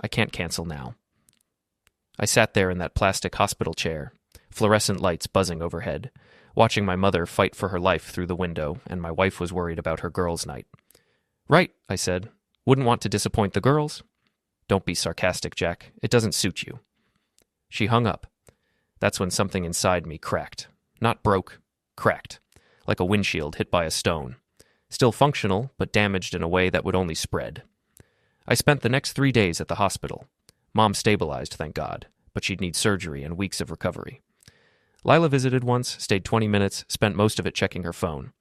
I can't cancel now. I sat there in that plastic hospital chair, fluorescent lights buzzing overhead, watching my mother fight for her life through the window, and my wife was worried about her girls' night. Right, I said. Wouldn't want to disappoint the girls. Don't be sarcastic, Jack. It doesn't suit you. She hung up. That's when something inside me cracked. Not broke, cracked, like a windshield hit by a stone. Still functional, but damaged in a way that would only spread. I spent the next 3 days at the hospital. Mom stabilized, thank God, but she'd need surgery and weeks of recovery. Lila visited once, stayed 20 minutes, spent most of it checking her phone.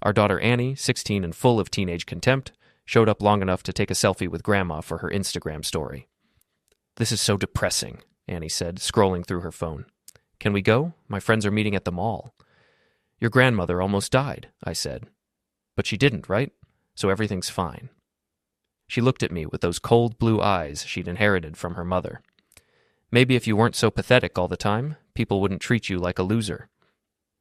Our daughter Annie, 16 and full of teenage contempt, showed up long enough to take a selfie with Grandma for her Instagram story. This is so depressing, Annie said, scrolling through her phone. Can we go? My friends are meeting at the mall. Your grandmother almost died, I said. But she didn't, right? So everything's fine. She looked at me with those cold blue eyes she'd inherited from her mother. Maybe if you weren't so pathetic all the time, people wouldn't treat you like a loser.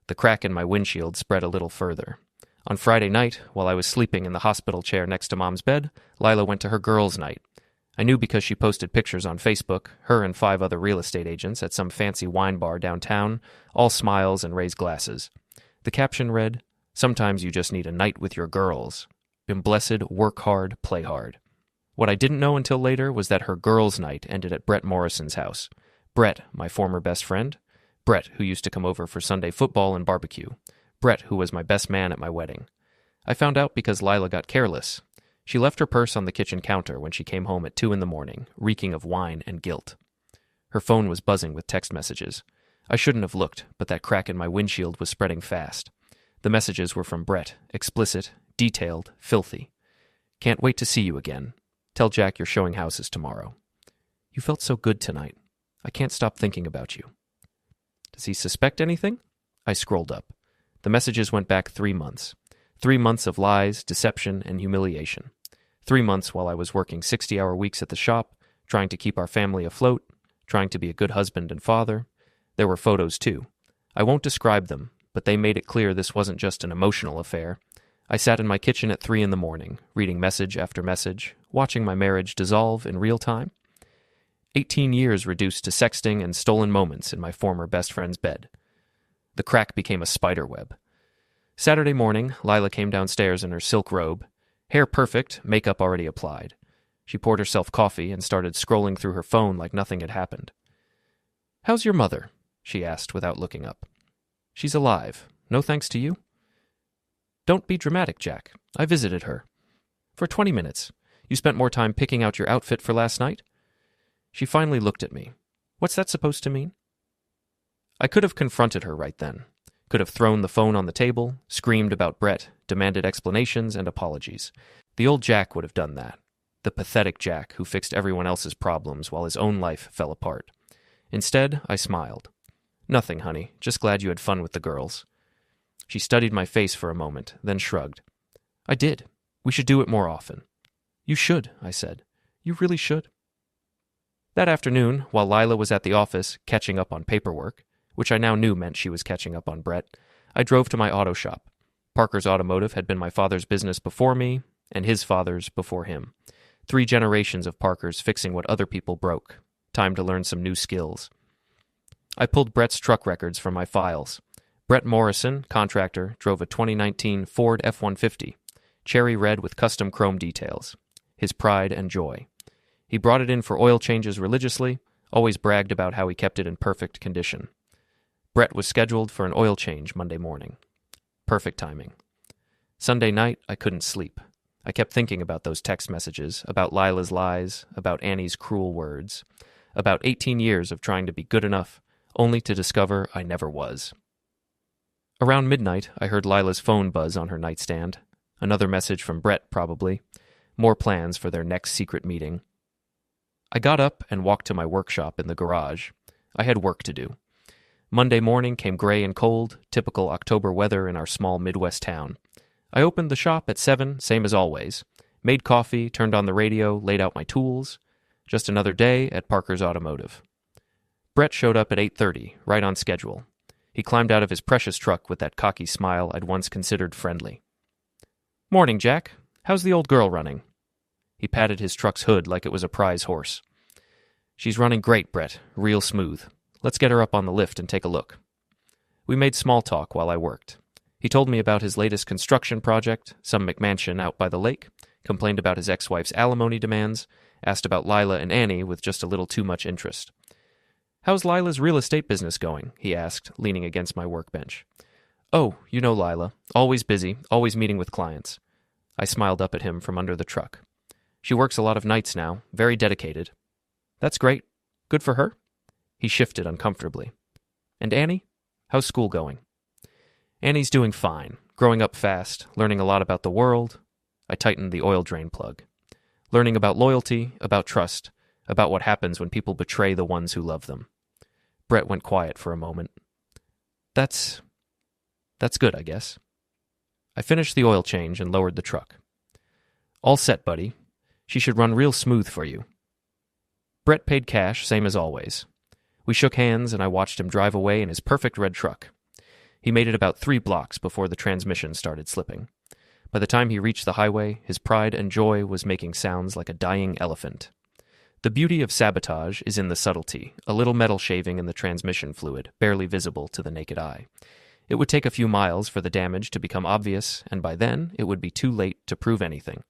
The crack in my windshield spread a little further. On Friday night, while I was sleeping in the hospital chair next to Mom's bed, Lila went to her girls' night. I knew because she posted pictures on Facebook, her and 5 other real estate agents at some fancy wine bar downtown, all smiles and raised glasses. The caption read, "Sometimes you just need a night with your girls. Been blessed, work hard, play hard." What I didn't know until later was that her girls' night ended at Brett Morrison's house. Brett, my former best friend. Brett, who used to come over for Sunday football and barbecue. Brett, who was my best man at my wedding. I found out because Lila got careless. She left her purse on the kitchen counter when she came home at 2 a.m, reeking of wine and guilt. Her phone was buzzing with text messages. I shouldn't have looked, but that crack in my windshield was spreading fast. The messages were from Brett, explicit, detailed, filthy. Can't wait to see you again. Tell Jack you're showing houses tomorrow. You felt so good tonight. I can't stop thinking about you. Does he suspect anything? I scrolled up. The messages went back 3 months. 3 months of lies, deception, and humiliation. 3 months while I was working 60-hour weeks at the shop, trying to keep our family afloat, trying to be a good husband and father. There were photos, too. I won't describe them, but they made it clear this wasn't just an emotional affair. I sat in my kitchen at 3 a.m, reading message after message, watching my marriage dissolve in real time. 18 years reduced to sexting and stolen moments in my former best friend's bed. The crack became a spider web. Saturday morning, Lila came downstairs in her silk robe, hair perfect, makeup already applied. She poured herself coffee and started scrolling through her phone like nothing had happened. "How's your mother?" she asked without looking up. "She's alive. No thanks to you?" "Don't be dramatic, Jack. I visited her. For 20 minutes. You spent more time picking out your outfit for last night?" She finally looked at me. "What's that supposed to mean?" I could have confronted her right then. Could have thrown the phone on the table, screamed about Brett, demanded explanations and apologies. The old Jack would have done that. The pathetic Jack who fixed everyone else's problems while his own life fell apart. Instead, I smiled. "Nothing, honey. Just glad you had fun with the girls." She studied my face for a moment, then shrugged. "I did. We should do it more often." "You should," I said. "You really should." That afternoon, while Lila was at the office catching up on paperwork, which I now knew meant she was catching up on Brett, I drove to my auto shop. Parker's Automotive had been my father's business before me, and his father's before him. 3 generations of Parkers fixing what other people broke. Time to learn some new skills. I pulled Brett's truck records from my files. Brett Morrison, contractor, drove a 2019 Ford F-150, cherry red with custom chrome details. His pride and joy. He brought it in for oil changes religiously, always bragged about how he kept it in perfect condition. Brett was scheduled for an oil change Monday morning. Perfect timing. Sunday night, I couldn't sleep. I kept thinking about those text messages, about Lila's lies, about Annie's cruel words, about 18 years of trying to be good enough, only to discover I never was. Around midnight, I heard Lila's phone buzz on her nightstand. Another message from Brett, probably. More plans for their next secret meeting. I got up and walked to my workshop in the garage. I had work to do. Monday morning came gray and cold, typical October weather in our small Midwest town. I opened the shop at 7, same as always. Made coffee, turned on the radio, laid out my tools. Just another day at Parker's Automotive. Brett showed up at 8:30, right on schedule. He climbed out of his precious truck with that cocky smile I'd once considered friendly. "Morning, Jack. How's the old girl running?" He patted his truck's hood like it was a prize horse. She's running great, Brett. Real smooth. Let's get her up on the lift and take a look. We made small talk while I worked. He told me about his latest construction project, some McMansion out by the lake, complained about his ex-wife's alimony demands, asked about Lila and Annie with just a little too much interest. "How's Lila's real estate business going?" he asked, leaning against my workbench. "Oh, you know Lila. Always busy, always meeting with clients." I smiled up at him from under the truck. "She works a lot of nights now, very dedicated." "That's great. Good for her?" He shifted uncomfortably. "And Annie? How's school going?" "Annie's doing fine, growing up fast, learning a lot about the world." I tightened the oil drain plug. "Learning about loyalty, about trust, about what happens when people betray the ones who love them." Brett went quiet for a moment. That's good, I guess." I finished the oil change and lowered the truck. "All set, buddy. She should run real smooth for you." Brett paid cash, same as always. We shook hands, and I watched him drive away in his perfect red truck. He made it about 3 blocks before the transmission started slipping. By the time he reached the highway, his pride and joy was making sounds like a dying elephant. The beauty of sabotage is in the subtlety, a little metal shaving in the transmission fluid, barely visible to the naked eye. It would take a few miles for the damage to become obvious, and by then it would be too late to prove anything.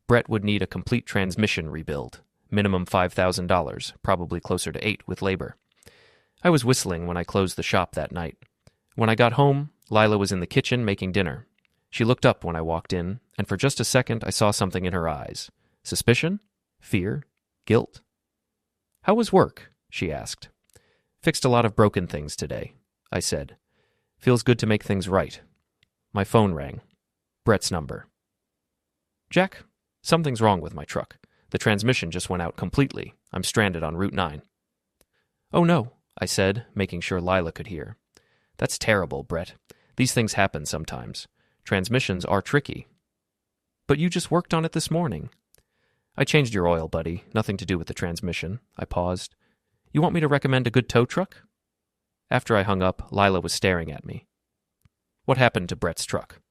Brett would need a complete transmission rebuild, minimum $5,000, probably closer to $8,000 with labor. I was whistling when I closed the shop that night. When I got home, Lila was in the kitchen making dinner. She looked up when I walked in, and for just a second I saw something in her eyes. Suspicion? Fear? Guilt? "How was work?" she asked. "Fixed a lot of broken things today," I said. "Feels good to make things right." My phone rang. Brett's number. "Jack, something's wrong with my truck. The transmission just went out completely. I'm stranded on Route 9. "Oh no," I said, making sure Lila could hear. "That's terrible, Brett. These things happen sometimes. Transmissions are tricky." "But you just worked on it this morning." "I changed your oil, buddy. Nothing to do with the transmission." I paused. "You want me to recommend a good tow truck?" After I hung up, Lila was staring at me. "What happened to Brett's truck?"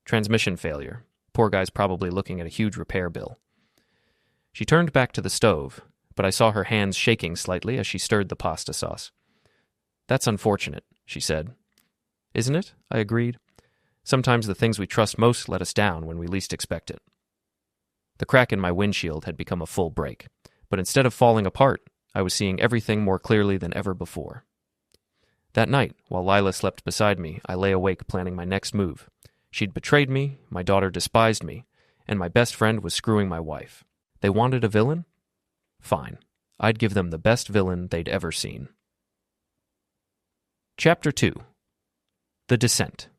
"Transmission failure. Poor guy's probably looking at a huge repair bill." She turned back to the stove, but I saw her hands shaking slightly as she stirred the pasta sauce. "That's unfortunate," she said. "Isn't it?" I agreed. "Sometimes the things we trust most let us down when we least expect it." The crack in my windshield had become a full break, but instead of falling apart, I was seeing everything more clearly than ever before. That night, while Lila slept beside me, I lay awake planning my next move. She'd betrayed me, my daughter despised me, and my best friend was screwing my wife. They wanted a villain? Fine. I'd give them the best villain they'd ever seen. Chapter 2. The Descent.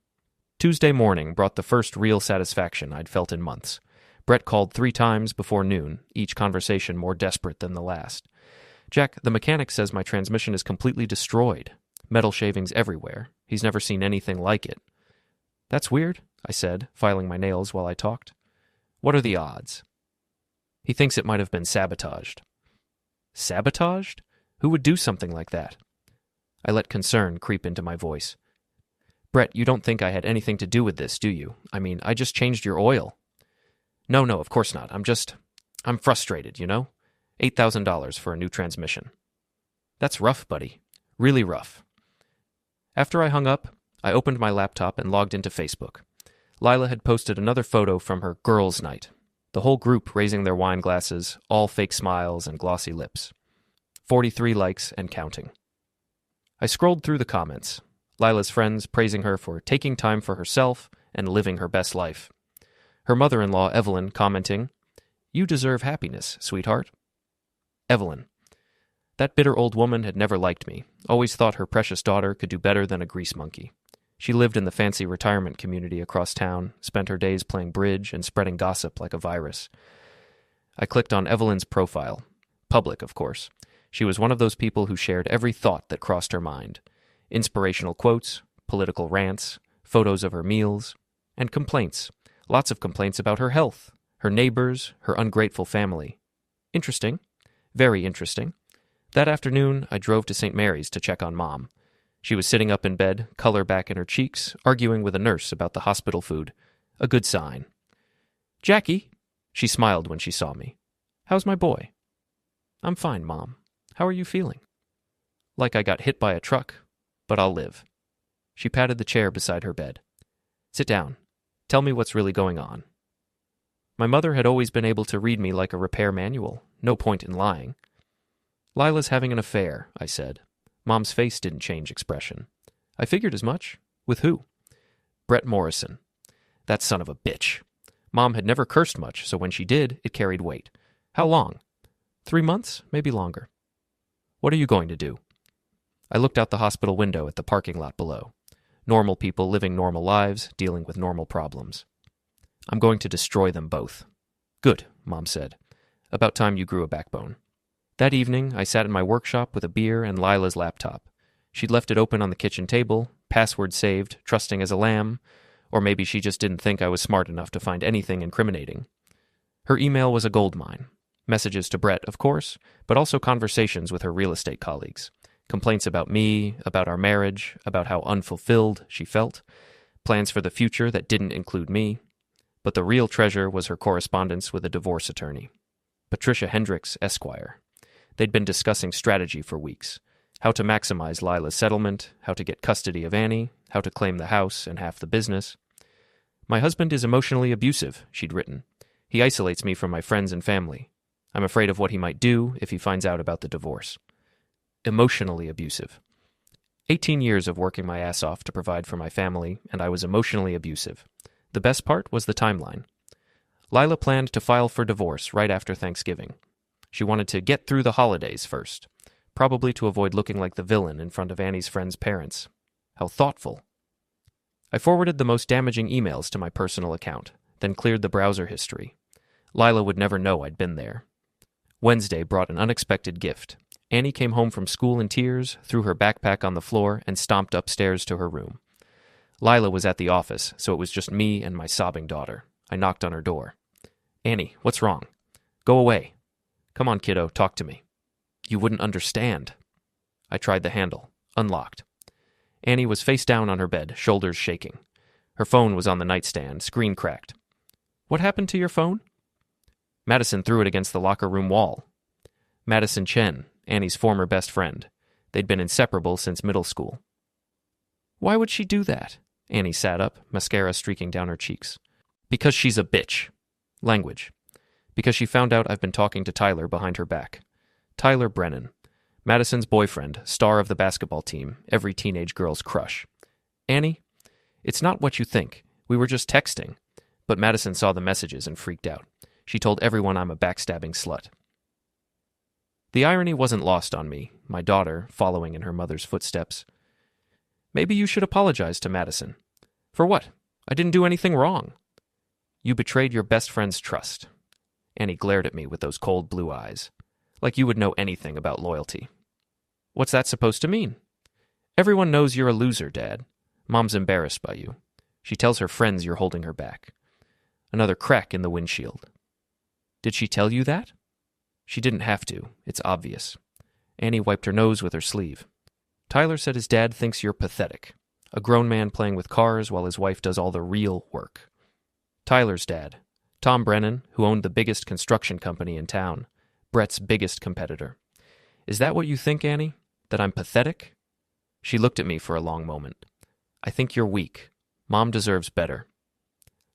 Tuesday morning brought the first real satisfaction I'd felt in months. Brett called 3 times before noon, each conversation more desperate than the last. "Jack, the mechanic says my transmission is completely destroyed. Metal shavings everywhere. He's never seen anything like it." "That's weird," I said, filing my nails while I talked. "What are the odds?" "He thinks it might have been sabotaged." "Sabotaged? Who would do something like that?" I let concern creep into my voice. "Brett, you don't think I had anything to do with this, do you? I mean, I just changed your oil." No, of course not. I'm frustrated, you know? $8,000 for a new transmission." "That's rough, buddy. Really rough." After I hung up, I opened my laptop and logged into Facebook. Lila had posted another photo from her girls' night. The whole group raising their wine glasses, all fake smiles and glossy lips. 43 likes and counting. I scrolled through the comments. Lila's friends praising her for taking time for herself and living her best life. Her mother-in-law, Evelyn, commenting, "You deserve happiness, sweetheart." Evelyn. That bitter old woman had never liked me, always thought her precious daughter could do better than a grease monkey. She lived in the fancy retirement community across town, spent her days playing bridge and spreading gossip like a virus. I clicked on Evelyn's profile. Public, of course. She was one of those people who shared every thought that crossed her mind. Inspirational quotes, political rants, photos of her meals, and complaints. Lots of complaints about her health, her neighbors, her ungrateful family. Interesting. Very interesting. That afternoon, I drove to St. Mary's to check on Mom. She was sitting up in bed, color back in her cheeks, arguing with a nurse about the hospital food. A good sign. "Jackie," she smiled when she saw me. "How's my boy?" I'm fine, Mom. How are you feeling? Like I got hit by a truck, but I'll live. She patted the chair beside her bed. Sit down. Tell me what's really going on. My mother had always been able to read me like a repair manual. No point in lying. Lila's having an affair, I said. Mom's face didn't change expression. I figured as much. With who? Brett Morrison. That son of a bitch. Mom had never cursed much, so when she did, it carried weight. How long? 3 months? Maybe longer. What are you going to do? I looked out the hospital window at the parking lot below. Normal people living normal lives, dealing with normal problems. I'm going to destroy them both. Good, Mom said. About time you grew a backbone. That evening, I sat in my workshop with a beer and Lila's laptop. She'd left it open on the kitchen table, password saved, trusting as a lamb, or maybe she just didn't think I was smart enough to find anything incriminating. Her email was a goldmine. Messages to Brett, of course, but also conversations with her real estate colleagues. Complaints about me, about our marriage, about how unfulfilled she felt, plans for the future that didn't include me. But the real treasure was her correspondence with a divorce attorney, Patricia Hendricks, Esquire. They'd been discussing strategy for weeks. How to maximize Lila's settlement, how to get custody of Annie, how to claim the house and half the business. My husband is emotionally abusive, she'd written. He isolates me from my friends and family. I'm afraid of what he might do if he finds out about the divorce. Emotionally abusive. 18 years of working my ass off to provide for my family, and I was emotionally abusive. The best part was the timeline. Lila planned to file for divorce right after Thanksgiving. She wanted to get through the holidays first, probably to avoid looking like the villain in front of Annie's friends' parents. How thoughtful. I forwarded the most damaging emails to my personal account, then cleared the browser history. Lila would never know I'd been there. Wednesday brought an unexpected gift. Annie came home from school in tears, threw her backpack on the floor, and stomped upstairs to her room. Lila was at the office, so it was just me and my sobbing daughter. I knocked on her door. Annie, what's wrong? Go away. Come on, kiddo, talk to me. You wouldn't understand. I tried the handle. Unlocked. Annie was face down on her bed, shoulders shaking. Her phone was on the nightstand, screen cracked. What happened to your phone? Madison threw it against the locker room wall. Madison Chen, Annie's former best friend. They'd been inseparable since middle school. Why would she do that? Annie sat up, mascara streaking down her cheeks. Because she's a bitch. Language. Because she found out I've been talking to Tyler behind her back. Tyler Brennan. Madison's boyfriend, star of the basketball team, every teenage girl's crush. Annie, it's not what you think. We were just texting. But Madison saw the messages and freaked out. She told everyone I'm a backstabbing slut. The irony wasn't lost on me, my daughter following in her mother's footsteps. Maybe you should apologize to Madison. For what? I didn't do anything wrong. You betrayed your best friend's trust. Annie glared at me with those cold blue eyes, like you would know anything about loyalty. What's that supposed to mean? Everyone knows you're a loser, Dad. Mom's embarrassed by you. She tells her friends you're holding her back. Another crack in the windshield. Did she tell you that? She didn't have to. It's obvious. Annie wiped her nose with her sleeve. Tyler said his dad thinks you're pathetic. A grown man playing with cars while his wife does all the real work. Tyler's dad, Tom Brennan, who owned the biggest construction company in town, Brett's biggest competitor. Is that what you think, Annie? That I'm pathetic? She looked at me for a long moment. I think you're weak. Mom deserves better.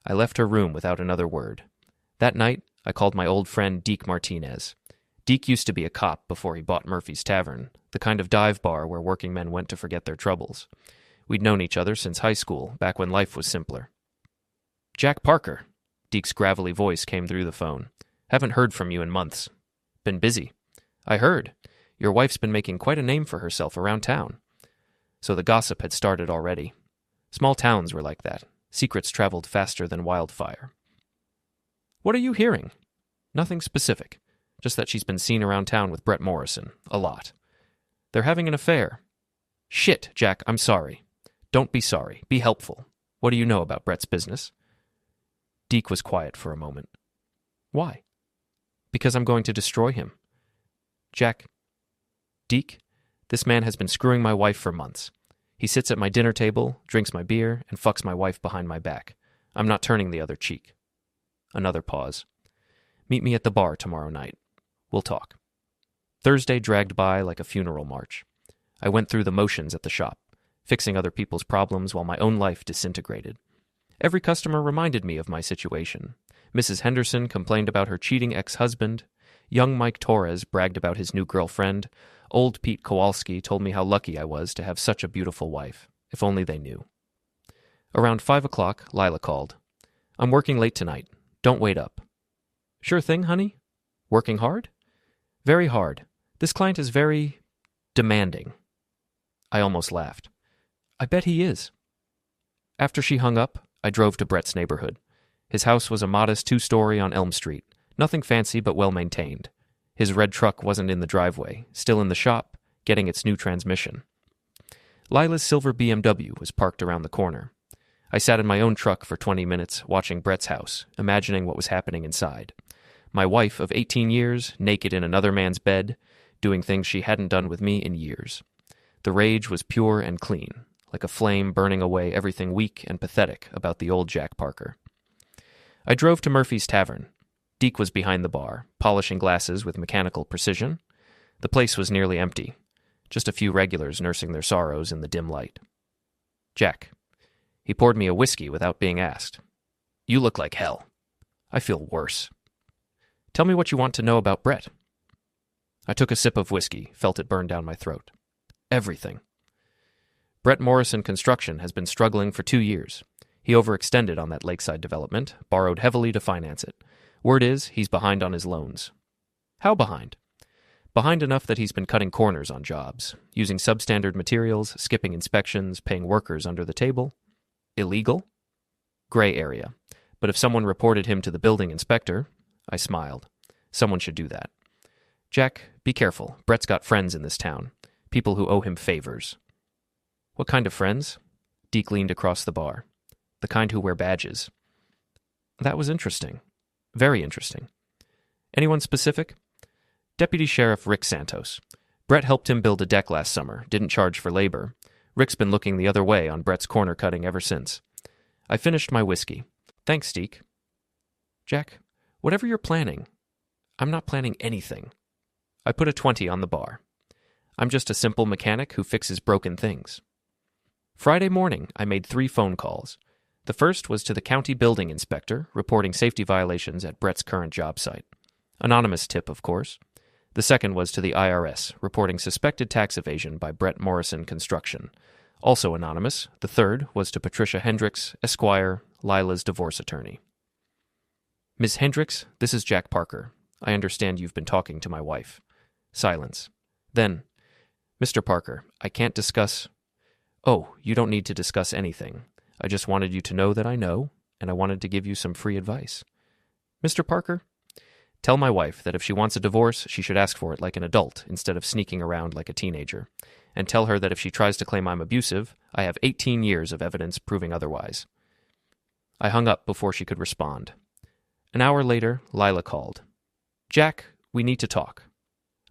I left her room without another word. That night, I called my old friend Deke Martinez. Deke used to be a cop before he bought Murphy's Tavern, the kind of dive bar where working men went to forget their troubles. We'd known each other since high school, back when life was simpler. Jack Parker. Deke's gravelly voice came through the phone. Haven't heard from you in months. Been busy. I heard. Your wife's been making quite a name for herself around town. So the gossip had started already. Small towns were like that. Secrets traveled faster than wildfire. What are you hearing? Nothing specific. Just that she's been seen around town with Brett Morrison. A lot. They're having an affair. Shit, Jack, I'm sorry. Don't be sorry. Be helpful. What do you know about Brett's business? Deke was quiet for a moment. Why? Because I'm going to destroy him. Jack. Deke, this man has been screwing my wife for months. He sits at my dinner table, drinks my beer, and fucks my wife behind my back. I'm not turning the other cheek. Another pause. Meet me at the bar tomorrow night. We'll talk. Thursday dragged by like a funeral march. I went through the motions at the shop, fixing other people's problems while my own life disintegrated. Every customer reminded me of my situation. Mrs. Henderson complained about her cheating ex-husband. Young Mike Torres bragged about his new girlfriend. Old Pete Kowalski told me how lucky I was to have such a beautiful wife. If only they knew. Around 5 o'clock, Lila called. "I'm working late tonight. Don't wait up." "Sure thing, honey." "Working hard?" "Very hard. This client is very demanding." I almost laughed. "I bet he is." After she hung up, I drove to Brett's neighborhood. His house was a modest 2-story on Elm Street. Nothing fancy but well-maintained. His red truck wasn't in the driveway, still in the shop, getting its new transmission. Lila's silver BMW was parked around the corner. I sat in my own truck for 20 minutes, watching Brett's house, imagining what was happening inside. My wife of 18 years, naked in another man's bed, doing things she hadn't done with me in years. The rage was pure and clean, like a flame burning away everything weak and pathetic about the old Jack Parker. I drove to Murphy's Tavern. Deke was behind the bar, polishing glasses with mechanical precision. The place was nearly empty, just a few regulars nursing their sorrows in the dim light. "Jack." He poured me a whiskey without being asked. "You look like hell." "I feel worse." "Tell me what you want to know about Brett." I took a sip of whiskey, felt it burn down my throat. "Everything." Brett Morrison Construction has been struggling for 2 years. He overextended on that lakeside development, borrowed heavily to finance it. Word is, he's behind on his loans. How behind? Behind enough that he's been cutting corners on jobs, using substandard materials, skipping inspections, paying workers under the table. Illegal? Gray area. But if someone reported him to the building inspector, I smiled. Someone should do that. "Jack, be careful. Brett's got friends in this town. People who owe him favors." "What kind of friends?" Deke leaned across the bar. "The kind who wear badges." That was interesting. Very interesting. "Anyone specific?" "Deputy Sheriff Rick Santos. Brett helped him build a deck last summer, didn't charge for labor. Rick's been looking the other way on Brett's corner cutting ever since." I finished my whiskey. "Thanks, Deke." "Jack, whatever you're planning." "I'm not planning anything." I put a 20 on the bar. "I'm just a simple mechanic who fixes broken things." Friday morning, I made 3 phone calls. The first was to the county building inspector, reporting safety violations at Brett's current job site. Anonymous tip, of course. The second was to the IRS, reporting suspected tax evasion by Brett Morrison Construction. Also anonymous. The third was to Patricia Hendricks, Esquire, Lila's divorce attorney. "Miss Hendricks, this is Jack Parker. I understand you've been talking to my wife." Silence. Then, "Mr. Parker, I can't discuss—" "Oh, you don't need to discuss anything. I just wanted you to know that I know, and I wanted to give you some free advice." "Mr. Parker?" "Tell my wife that if she wants a divorce, she should ask for it like an adult instead of sneaking around like a teenager. And tell her that if she tries to claim I'm abusive, I have 18 years of evidence proving otherwise." I hung up before she could respond. An hour later, Lila called. "Jack, we need to talk."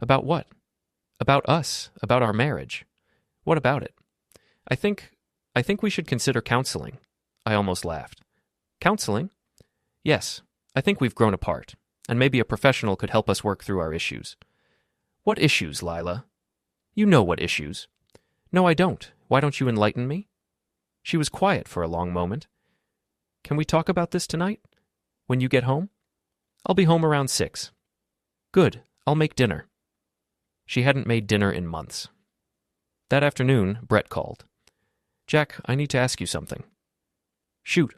"About what?" "About us, about our marriage." "What about it?" I think we should consider counseling." I almost laughed. "Counseling?" "Yes. I think we've grown apart, and maybe a professional could help us work through our issues." "What issues, Lila?" "You know what issues." "No, I don't. Why don't you enlighten me?" She was quiet for a long moment. "Can we talk about this tonight? When you get home?" "I'll be home around 6. "Good. I'll make dinner." She hadn't made dinner in months. That afternoon, Brett called. "Jack, I need to ask you something." "Shoot."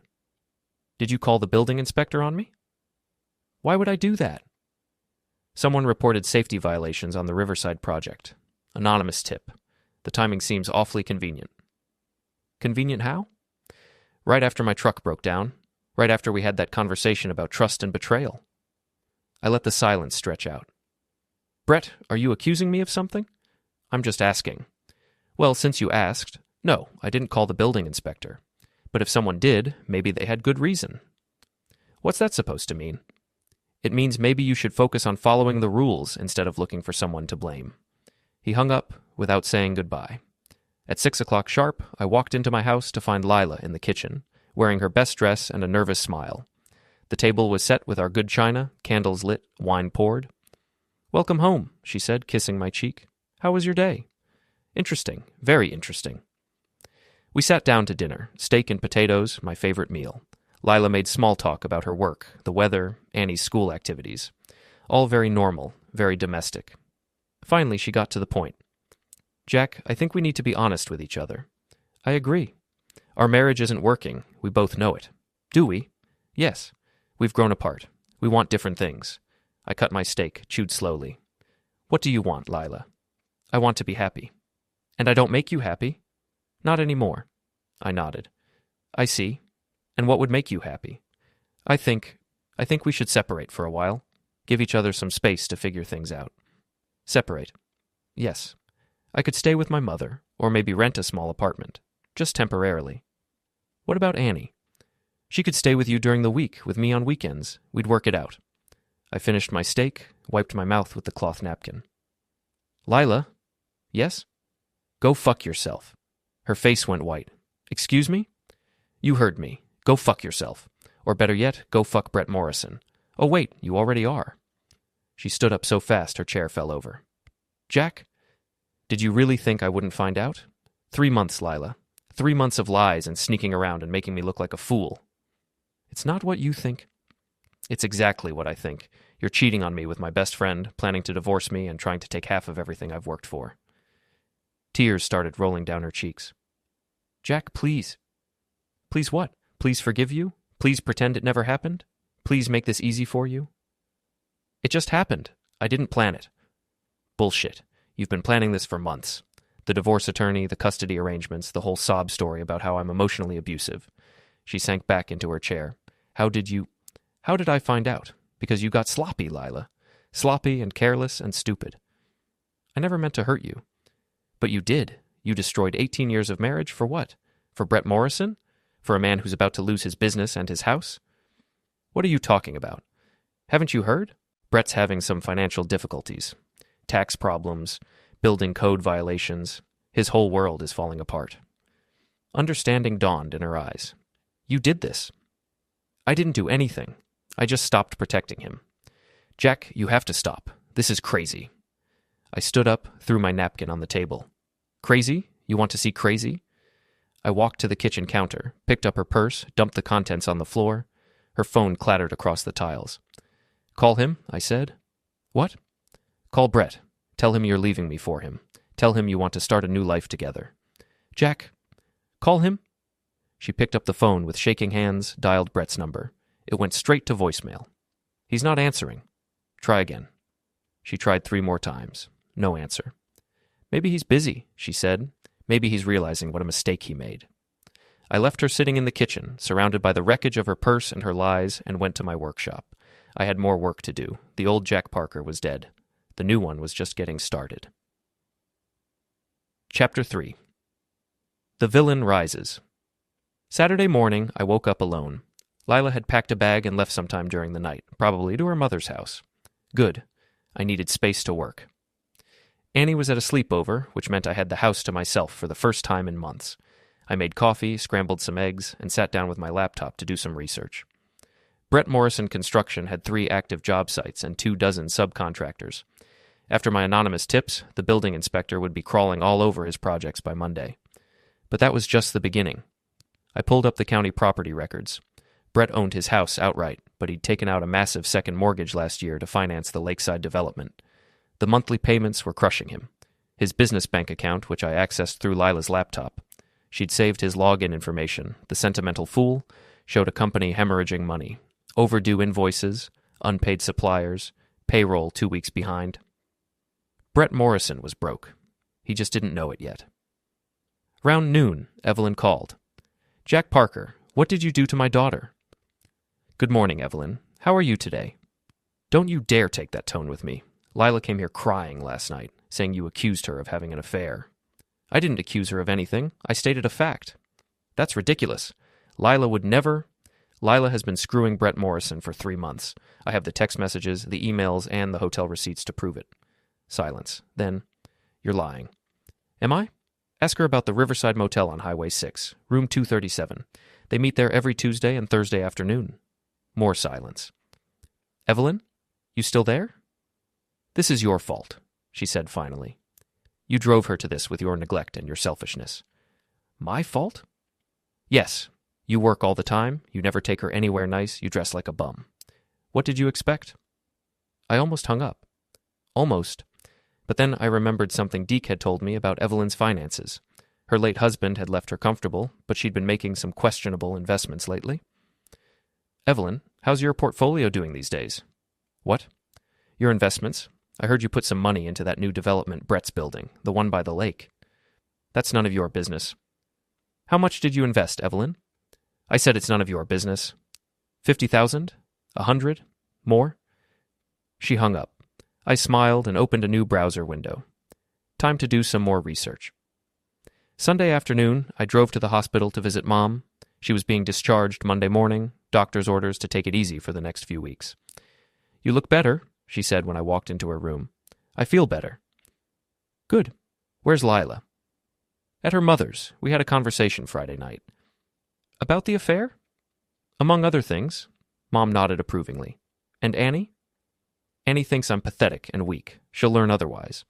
"Did you call the building inspector on me?" "Why would I do that?" "Someone reported safety violations on the Riverside project. Anonymous tip. The timing seems awfully convenient." "Convenient how?" "Right after my truck broke down. Right after we had that conversation about trust and betrayal." I let the silence stretch out. "Brett, are you accusing me of something?" "I'm just asking." "Well, since you asked, no, I didn't call the building inspector. But if someone did, maybe they had good reason." "What's that supposed to mean?" "It means maybe you should focus on following the rules instead of looking for someone to blame." He hung up without saying goodbye. At 6 o'clock sharp, I walked into my house to find Lila in the kitchen, wearing her best dress and a nervous smile. The table was set with our good china, candles lit, wine poured. "Welcome home," she said, kissing my cheek. "How was your day?" "Interesting, very interesting." We sat down to dinner, steak and potatoes, my favorite meal. Lila made small talk about her work, the weather, Annie's school activities. All very normal, very domestic. Finally, she got to the point. "Jack, I think we need to be honest with each other." "I agree. Our marriage isn't working. We both know it." "Do we?" "Yes. We've grown apart. We want different things." I cut my steak, chewed slowly. "What do you want, Lila?" "I want to be happy." "And I don't make you happy?" "Not anymore." I nodded. "I see. And what would make you happy?" I think we should separate for a while. Give each other some space to figure things out." "Separate?" "Yes. I could stay with my mother, or maybe rent a small apartment. Just temporarily." "What about Annie?" "She could stay with you during the week, with me on weekends. We'd work it out." I finished my steak, wiped my mouth with the cloth napkin. "Lila?" "Yes?" "Go fuck yourself." Her face went white. "Excuse me?" "You heard me. Go fuck yourself. Or better yet, go fuck Brett Morrison. Oh wait, you already are." She stood up so fast her chair fell over. "Jack, did you really think I wouldn't find out? 3 months, Lila. 3 months of lies and sneaking around and making me look like a fool." "It's not what you think." "It's exactly what I think. You're cheating on me with my best friend, planning to divorce me, and trying to take half of everything I've worked for." Tears started rolling down her cheeks. "Jack, please." "Please what? Please forgive you? Please pretend it never happened? Please make this easy for you?" "It just happened. I didn't plan it." "Bullshit. You've been planning this for months. The divorce attorney, the custody arrangements, the whole sob story about how I'm emotionally abusive." She sank back into her chair. How did I find out? Because you got sloppy, Lila. Sloppy and careless and stupid." "I never meant to hurt you." "But you did. You destroyed 18 years of marriage for what? For Brett Morrison? For a man who's about to lose his business and his house?" "What are you talking about? Haven't you heard? Brett's having some financial difficulties. Tax problems, building code violations. His whole world is falling apart." Understanding dawned in her eyes. "You did this." "I didn't do anything. I just stopped protecting him." "Jack, you have to stop. This is crazy." I stood up, threw my napkin on the table. "Crazy? You want to see crazy?" I walked to the kitchen counter, picked up her purse, dumped the contents on the floor. Her phone clattered across the tiles. "Call him," I said. "What?" "Call Brett. Tell him you're leaving me for him. Tell him you want to start a new life together." "Jack." "Call him." She picked up the phone with shaking hands, dialed Brett's number. It went straight to voicemail. "He's not answering." "Try again." She tried 3 more times. No answer. "Maybe he's busy," she said. "Maybe he's realizing what a mistake he made." I left her sitting in the kitchen, surrounded by the wreckage of her purse and her lies, and went to my workshop. I had more work to do. The old Jack Parker was dead. The new one was just getting started. Chapter 3. The Villain Rises. Saturday morning, I woke up alone. Lila had packed a bag and left sometime during the night, probably to her mother's house. Good. I needed space to work. Annie was at a sleepover, which meant I had the house to myself for the first time in months. I made coffee, scrambled some eggs, and sat down with my laptop to do some research. Brett Morrison Construction had 3 active job sites and 24 subcontractors. After my anonymous tips, the building inspector would be crawling all over his projects by Monday. But that was just the beginning. I pulled up the county property records. Brett owned his house outright, but he'd taken out a massive second mortgage last year to finance the lakeside development. The monthly payments were crushing him. His business bank account, which I accessed through Lila's laptop. She'd saved his login information. The sentimental fool showed a company hemorrhaging money. Overdue invoices, unpaid suppliers, payroll 2 weeks behind. Brett Morrison was broke. He just didn't know it yet. Round noon, Evelyn called. "Jack Parker, what did you do to my daughter?" "Good morning, Evelyn. How are you today?" "Don't you dare take that tone with me. Lila came here crying last night, saying you accused her of having an affair." "I didn't accuse her of anything. I stated a fact." "That's ridiculous. Lila would never—" "Lila has been screwing Brett Morrison for 3 months. I have the text messages, the emails, and the hotel receipts to prove it." Silence. Then, "You're lying." "Am I? Ask her about the Riverside Motel on Highway 6, room 237. They meet there every Tuesday and Thursday afternoon." More silence. "Evelyn? You still there?" "This is your fault," she said finally. "You drove her to this with your neglect and your selfishness." "My fault?" "Yes. You work all the time, you never take her anywhere nice, you dress like a bum. What did you expect?" I almost hung up. Almost. But then I remembered something Deke had told me about Evelyn's finances. Her late husband had left her comfortable, but she'd been making some questionable investments lately. "Evelyn, how's your portfolio doing these days?" "What?" "Your investments. I heard you put some money into that new development Brett's building, the one by the lake." "That's none of your business." "How much did you invest, Evelyn?" "I said it's none of your business." 50,000? 100? More?" She hung up. I smiled and opened a new browser window. Time to do some more research. Sunday afternoon, I drove to the hospital to visit Mom. She was being discharged Monday morning, doctor's orders to take it easy for the next few weeks. "You look better," she said when I walked into her room. "I feel better." "Good. Where's Lila?" "At her mother's. We had a conversation Friday night." "About the affair?" "Among other things." Mom nodded approvingly. "And Annie?" "Annie thinks I'm pathetic and weak. She'll learn otherwise."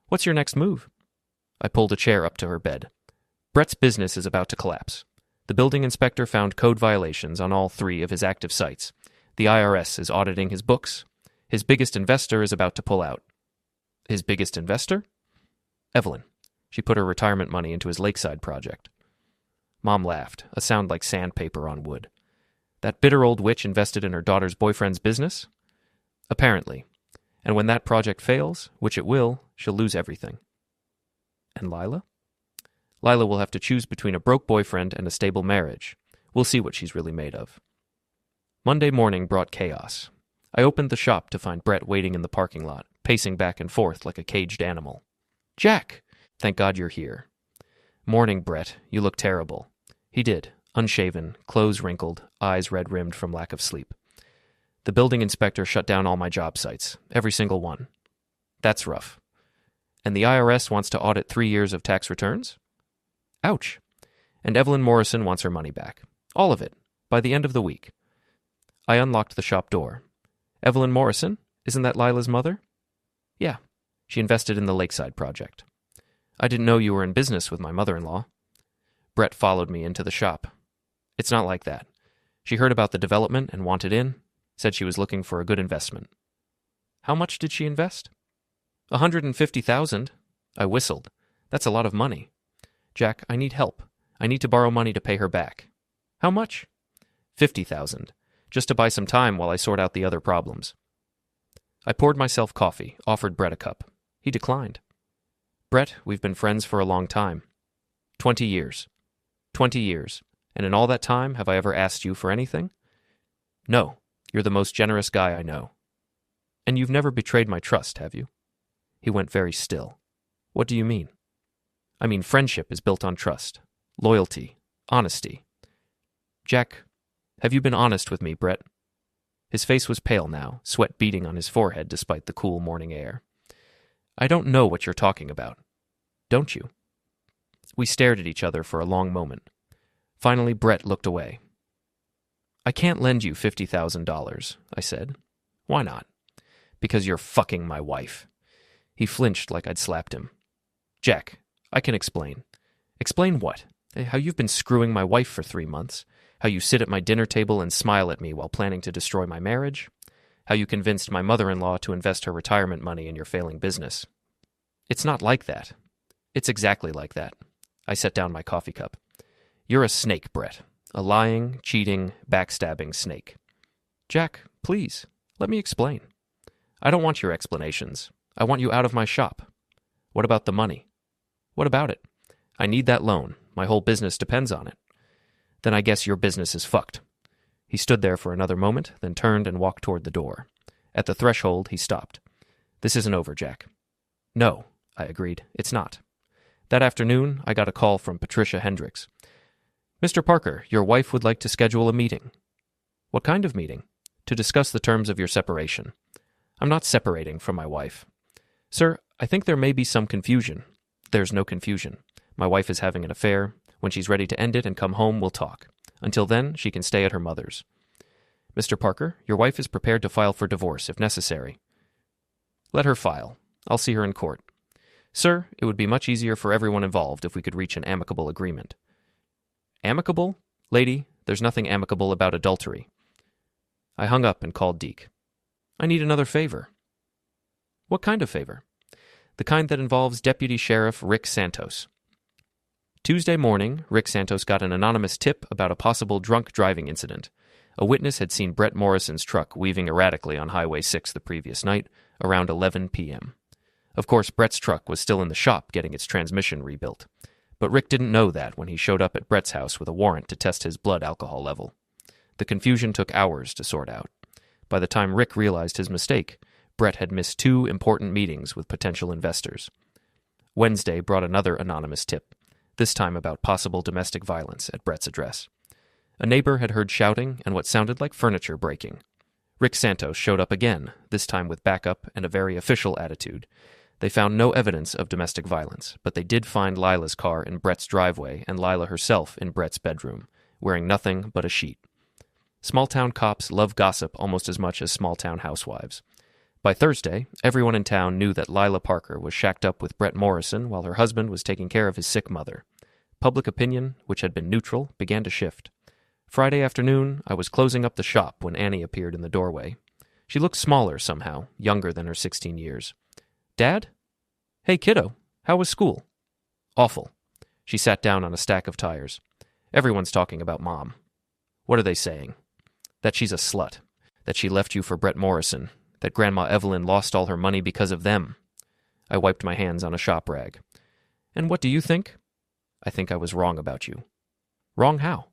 "What's your next move?" I pulled a chair up to her bed. "Brett's business is about to collapse. The building inspector found code violations on all 3 of his active sites. The IRS is auditing his books. His biggest investor is about to pull out." "His biggest investor?" "Evelyn. She put her retirement money into his lakeside project." Mom laughed, a sound like sandpaper on wood. "That bitter old witch invested in her daughter's boyfriend's business?" "Apparently. And when that project fails, which it will, she'll lose everything." "And Lila?" "Lila will have to choose between a broke boyfriend and a stable marriage. We'll see what she's really made of." Monday morning brought chaos. I opened the shop to find Brett waiting in the parking lot, pacing back and forth like a caged animal. "Jack! Thank God you're here." "Morning, Brett. You look terrible." He did, unshaven, clothes wrinkled, eyes red-rimmed from lack of sleep. "The building inspector shut down all my job sites, every single one." "That's rough." "And the IRS wants to audit 3 years of tax returns?" "Ouch." "And Evelyn Morrison wants her money back. All of it, by the end of the week." I unlocked the shop door. "Evelyn Morrison? Isn't that Lila's mother?" "Yeah. She invested in the Lakeside project." "I didn't know you were in business with my mother-in-law." Brett followed me into the shop. "It's not like that. She heard about the development and wanted in, said she was looking for a good investment." "How much did she invest?" 150,000. I whistled. "That's a lot of money." "Jack, I need help. I need to borrow money to pay her back." "How much?" 50,000. Just to buy some time while I sort out the other problems." I poured myself coffee, offered Brett a cup. He declined. "Brett, we've been friends for a long time. 20 years. 20 years. And in all that time, have I ever asked you for anything?" "No. You're the most generous guy I know." "And you've never betrayed my trust, have you?" He went very still. "What do you mean?" "I mean, friendship is built on trust, loyalty, honesty." "Jack, have you been honest with me, Brett?" His face was pale now, sweat beading on his forehead despite the cool morning air. "I don't know what you're talking about." "Don't you?" We stared at each other for a long moment. Finally, Brett looked away. "I can't lend you $50,000, I said. "Why not?" "Because you're fucking my wife." He flinched like I'd slapped him. "Jack, I can explain." "Explain what? How you've been screwing my wife for 3 months? How you sit at my dinner table and smile at me while planning to destroy my marriage? How you convinced my mother-in-law to invest her retirement money in your failing business?" "It's not like that." "It's exactly like that." I set down my coffee cup. "You're a snake, Brett. A lying, cheating, backstabbing snake." "Jack, please, let me explain." "I don't want your explanations. I want you out of my shop." "What about the money?" "What about it?" "I need that loan. My whole business depends on it." "Then I guess your business is fucked." He stood there for another moment, then turned and walked toward the door. At the threshold, he stopped. "This isn't over, Jack." "No," I agreed. "It's not." That afternoon, I got a call from Patricia Hendricks. "Mr. Parker, your wife would like to schedule a meeting." "What kind of meeting?" "To discuss the terms of your separation." "I'm not separating from my wife." "Sir, I think there may be some confusion." "There's no confusion. My wife is having an affair. When she's ready to end it and come home, we'll talk. Until then, she can stay at her mother's." "Mr. Parker, your wife is prepared to file for divorce if necessary." Let her file. I'll see her in court. Sir, it would be much easier for everyone involved if we could reach an amicable agreement. Amicable? Lady, there's nothing amicable about adultery. I hung up and called Deke. I need another favor. What kind of favor? The kind that involves Deputy Sheriff Rick Santos. Tuesday morning, Rick Santos got an anonymous tip about a possible drunk driving incident. A witness had seen Brett Morrison's truck weaving erratically on Highway 6 the previous night, around 11 p.m. Of course, Brett's truck was still in the shop getting its transmission rebuilt. But Rick didn't know that when he showed up at Brett's house with a warrant to test his blood alcohol level. The confusion took hours to sort out. By the time Rick realized his mistake, Brett had missed 2 important meetings with potential investors. Wednesday brought another anonymous tip, this time about possible domestic violence at Brett's address. A neighbor had heard shouting and what sounded like furniture breaking. Rick Santos showed up again, this time with backup and a very official attitude. They found no evidence of domestic violence, but they did find Lila's car in Brett's driveway and Lila herself in Brett's bedroom, wearing nothing but a sheet. Small-town cops love gossip almost as much as small-town housewives. By Thursday, everyone in town knew that Lila Parker was shacked up with Brett Morrison while her husband was taking care of his sick mother. Public opinion, which had been neutral, began to shift. Friday afternoon, I was closing up the shop when Annie appeared in the doorway. She looked smaller somehow, younger than her 16 years. Dad? Hey, kiddo, how was school? Awful. She sat down on a stack of tires. Everyone's talking about Mom. What are they saying? That she's a slut. That she left you for Brett Morrison. That Grandma Evelyn lost all her money because of them. I wiped my hands on a shop rag. And what do you think? I think I was wrong about you. Wrong how?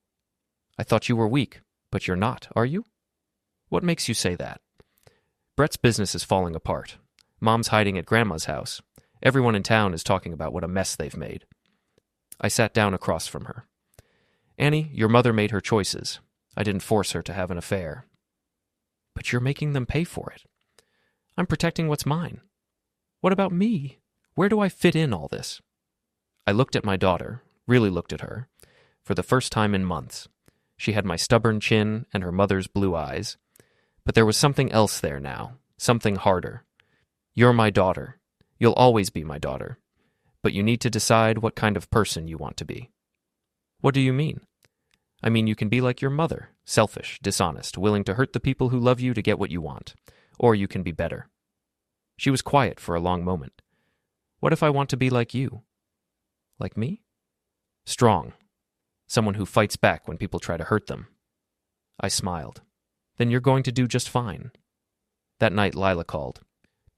I thought you were weak, but you're not, are you? What makes you say that? Brett's business is falling apart. Mom's hiding at Grandma's house. Everyone in town is talking about what a mess they've made. I sat down across from her. Annie, your mother made her choices. I didn't force her to have an affair. But you're making them pay for it. I'm protecting what's mine. What about me? Where do I fit in all this? I looked at my daughter, really looked at her, for the first time in months. She had my stubborn chin and her mother's blue eyes. But there was something else there now, something harder. You're my daughter. You'll always be my daughter. But you need to decide what kind of person you want to be. What do you mean? I mean, you can be like your mother, selfish, dishonest, willing to hurt the people who love you to get what you want. Or you can be better. She was quiet for a long moment. What if I want to be like you? Like me? Strong. Someone who fights back when people try to hurt them. I smiled. Then you're going to do just fine. That night, Lila called.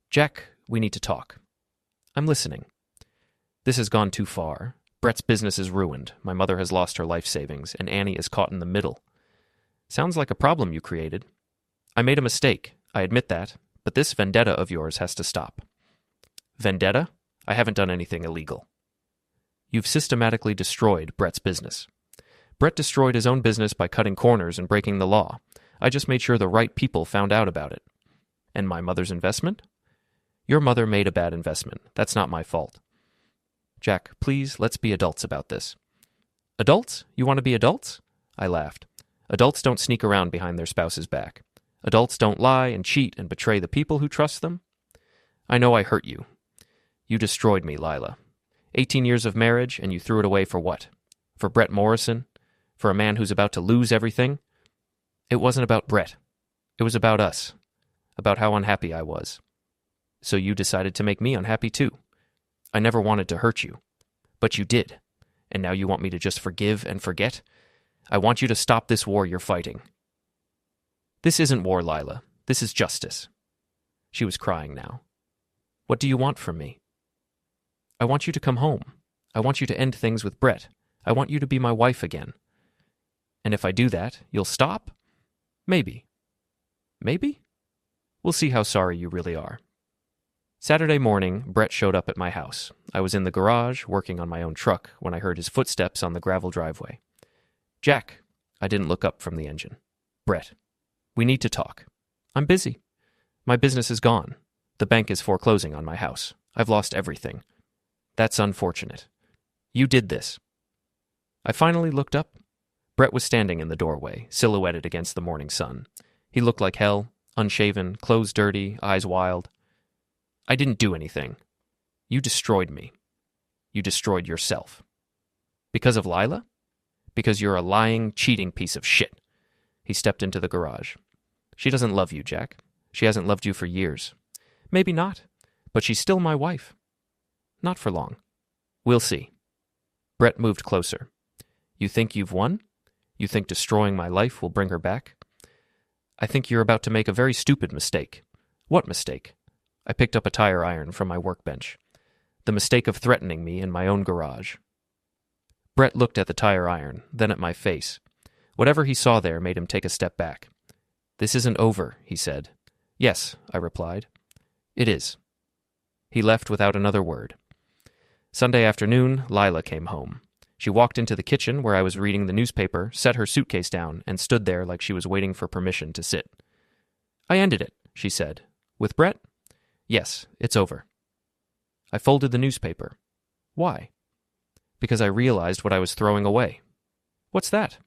Jack, we need to talk. I'm listening. This has gone too far. Brett's business is ruined. My mother has lost her life savings, and Annie is caught in the middle. Sounds like a problem you created. I made a mistake. I admit that. But this vendetta of yours has to stop. Vendetta? I haven't done anything illegal. You've systematically destroyed Brett's business. Brett destroyed his own business by cutting corners and breaking the law. I just made sure the right people found out about it. And my mother's investment? Your mother made a bad investment. That's not my fault. Jack, please, let's be adults about this. Adults? You want to be adults? I laughed. Adults don't sneak around behind their spouse's back. Adults don't lie and cheat and betray the people who trust them. I know I hurt you. You destroyed me, Lila. 18 years of marriage, and you threw it away for what? For Brett Morrison? For a man who's about to lose everything? It wasn't about Brett. It was about us. About how unhappy I was. So you decided to make me unhappy too. I never wanted to hurt you. But you did. And now you want me to just forgive and forget? I want you to stop this war you're fighting. This isn't war, Lila. This is justice. She was crying now. What do you want from me? I want you to come home. I want you to end things with Brett. I want you to be my wife again. And if I do that, you'll stop? Maybe. Maybe? We'll see how sorry you really are. Saturday morning, Brett showed up at my house. I was in the garage, working on my own truck, when I heard his footsteps on the gravel driveway. Jack. I didn't look up from the engine. Brett. We need to talk. I'm busy. My business is gone. The bank is foreclosing on my house. I've lost everything. That's unfortunate. You did this. I finally looked up. Brett was standing in the doorway, silhouetted against the morning sun. He looked like hell, unshaven, clothes dirty, eyes wild. I didn't do anything. You destroyed me. You destroyed yourself. Because of Lila? Because you're a lying, cheating piece of shit. He stepped into the garage. She doesn't love you, Jack. She hasn't loved you for years. Maybe not, but she's still my wife. Not for long. We'll see. Brett moved closer. You think you've won? You think destroying my life will bring her back? I think you're about to make a very stupid mistake. What mistake? I picked up a tire iron from my workbench. The mistake of threatening me in my own garage. Brett looked at the tire iron, then at my face. Whatever he saw there made him take a step back. This isn't over, he said. Yes, I replied. It is. He left without another word. Sunday afternoon, Lila came home. She walked into the kitchen where I was reading the newspaper, set her suitcase down, and stood there like she was waiting for permission to sit. I ended it, she said. With Brett? Yes, it's over. I folded the newspaper. Why? Because I realized what I was throwing away. What's that?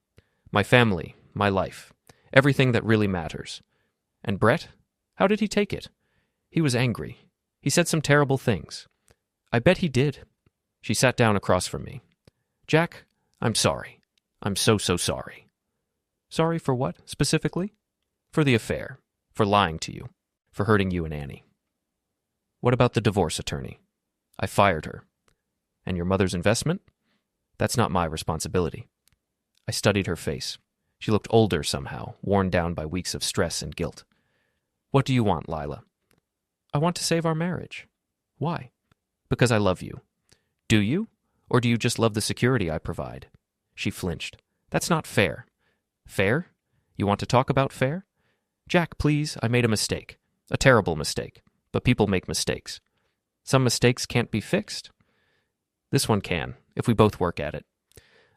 My family, my life, everything that really matters. And Brett? How did he take it? He was angry. He said some terrible things. I bet he did. She sat down across from me. Jack, I'm sorry. I'm so sorry. Sorry for what, specifically? For the affair. For lying to you. For hurting you and Annie. What about the divorce attorney? I fired her. And your mother's investment? That's not my responsibility. I studied her face. She looked older somehow, worn down by weeks of stress and guilt. What do you want, Lila? I want to save our marriage. Why? Because I love you. Do you? Or do you just love the security I provide? She flinched. That's not fair. Fair? You want to talk about fair? Jack, please, I made a mistake. A terrible mistake. But people make mistakes. Some mistakes can't be fixed. This one can, if we both work at it.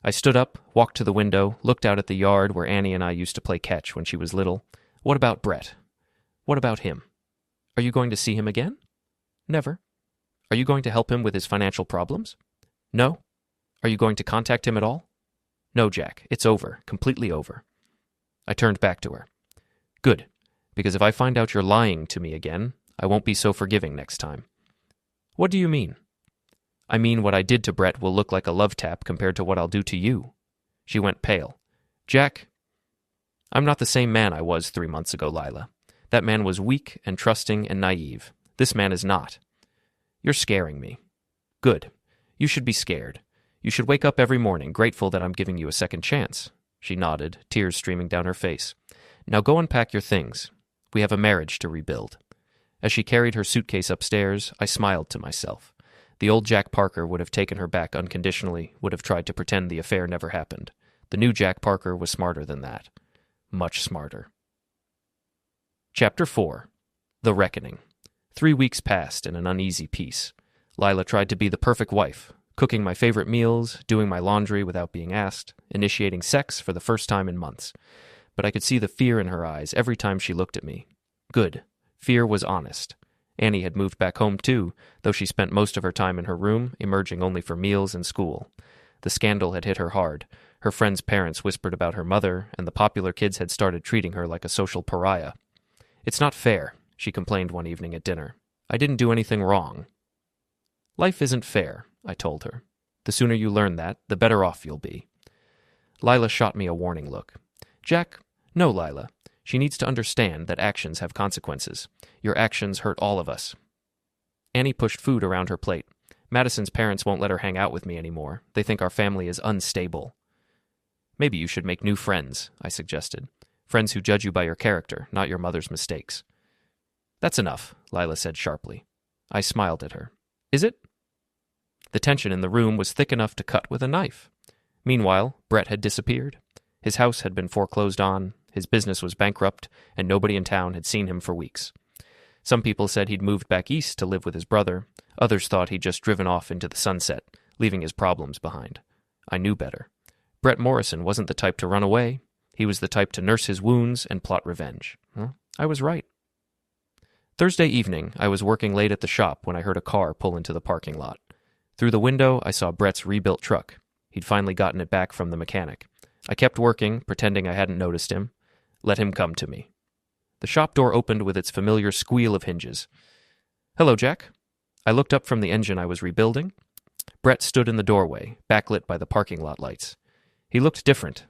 I stood up, walked to the window, looked out at the yard where Annie and I used to play catch when she was little. What about Brett? What about him? Are you going to see him again? Never. Are you going to help him with his financial problems? No. Are you going to contact him at all? No, Jack. It's over. Completely over. I turned back to her. Good. Because if I find out you're lying to me again, I won't be so forgiving next time. What do you mean? I mean what I did to Brett will look like a love tap compared to what I'll do to you. She went pale. Jack, I'm not the same man I was 3 months ago, Lila. That man was weak and trusting and naive. This man is not. You're scaring me. Good. You should be scared. You should wake up every morning grateful that I'm giving you a second chance. She nodded, tears streaming down her face. Now go unpack your things. We have a marriage to rebuild. As she carried her suitcase upstairs, I smiled to myself. The old Jack Parker would have taken her back unconditionally, would have tried to pretend the affair never happened. The new Jack Parker was smarter than that. Much smarter. Chapter 4. The Reckoning. 3 weeks passed in an uneasy peace. Lila tried to be the perfect wife, cooking my favorite meals, doing my laundry without being asked, initiating sex for the first time in months. But I could see the fear in her eyes every time she looked at me. Good. Fear was honest. Annie had moved back home too, though she spent most of her time in her room, emerging only for meals and school. The scandal had hit her hard. Her friends' parents whispered about her mother, and the popular kids had started treating her like a social pariah. It's not fair, she complained one evening at dinner. I didn't do anything wrong. Life isn't fair, I told her. The sooner you learn that, the better off you'll be. Lila shot me a warning look. Jack, no, Lila. She needs to understand that actions have consequences. Your actions hurt all of us. Annie pushed food around her plate. Madison's parents won't let her hang out with me anymore. They think our family is unstable. Maybe you should make new friends, I suggested. Friends who judge you by your character, not your mother's mistakes. That's enough, Lila said sharply. I smiled at her. Is it? The tension in the room was thick enough to cut with a knife. Meanwhile, Brett had disappeared. His house had been foreclosed on, his business was bankrupt, and nobody in town had seen him for weeks. Some people said he'd moved back east to live with his brother. Others thought he'd just driven off into the sunset, leaving his problems behind. I knew better. Brett Morrison wasn't the type to run away. He was the type to nurse his wounds and plot revenge. I was right. Thursday evening, I was working late at the shop when I heard a car pull into the parking lot. Through the window, I saw Brett's rebuilt truck. He'd finally gotten it back from the mechanic. I kept working, pretending I hadn't noticed him. Let him come to me. The shop door opened with its familiar squeal of hinges. "Hello, Jack." I looked up from the engine I was rebuilding. Brett stood in the doorway, backlit by the parking lot lights. He looked different.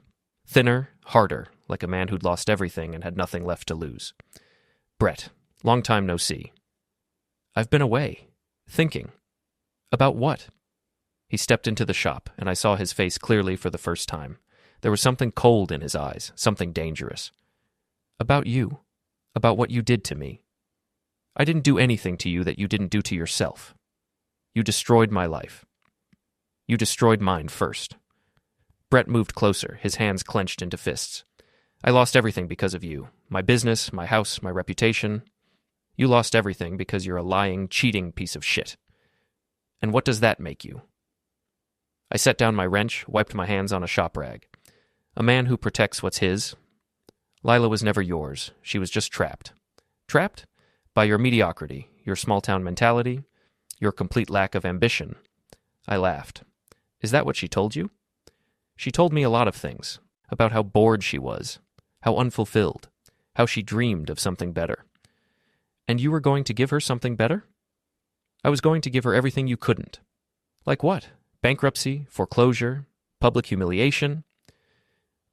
Thinner, harder, like a man who'd lost everything and had nothing left to lose. "Brett, long time no see." "I've been away. Thinking." "About what?" He stepped into the shop, and I saw his face clearly for the first time. There was something cold in his eyes, something dangerous. "About you. About what you did to me. I didn't do anything to you that you didn't do to yourself. You destroyed my life. You destroyed mine first." Brett moved closer, his hands clenched into fists. "I lost everything because of you. My business, my house, my reputation. You lost everything because you're a lying, cheating piece of shit. And what does that make you?" I set down my wrench, wiped my hands on a shop rag. "A man who protects what's his. Lila was never yours. She was just trapped. Trapped? By your mediocrity, your small-town mentality, your complete lack of ambition." I laughed. "Is that what she told you?" "She told me a lot of things. About how bored she was. How unfulfilled. How she dreamed of something better." "And you were going to give her something better?" "I was going to give her everything you couldn't." "Like what? Bankruptcy, foreclosure, public humiliation?"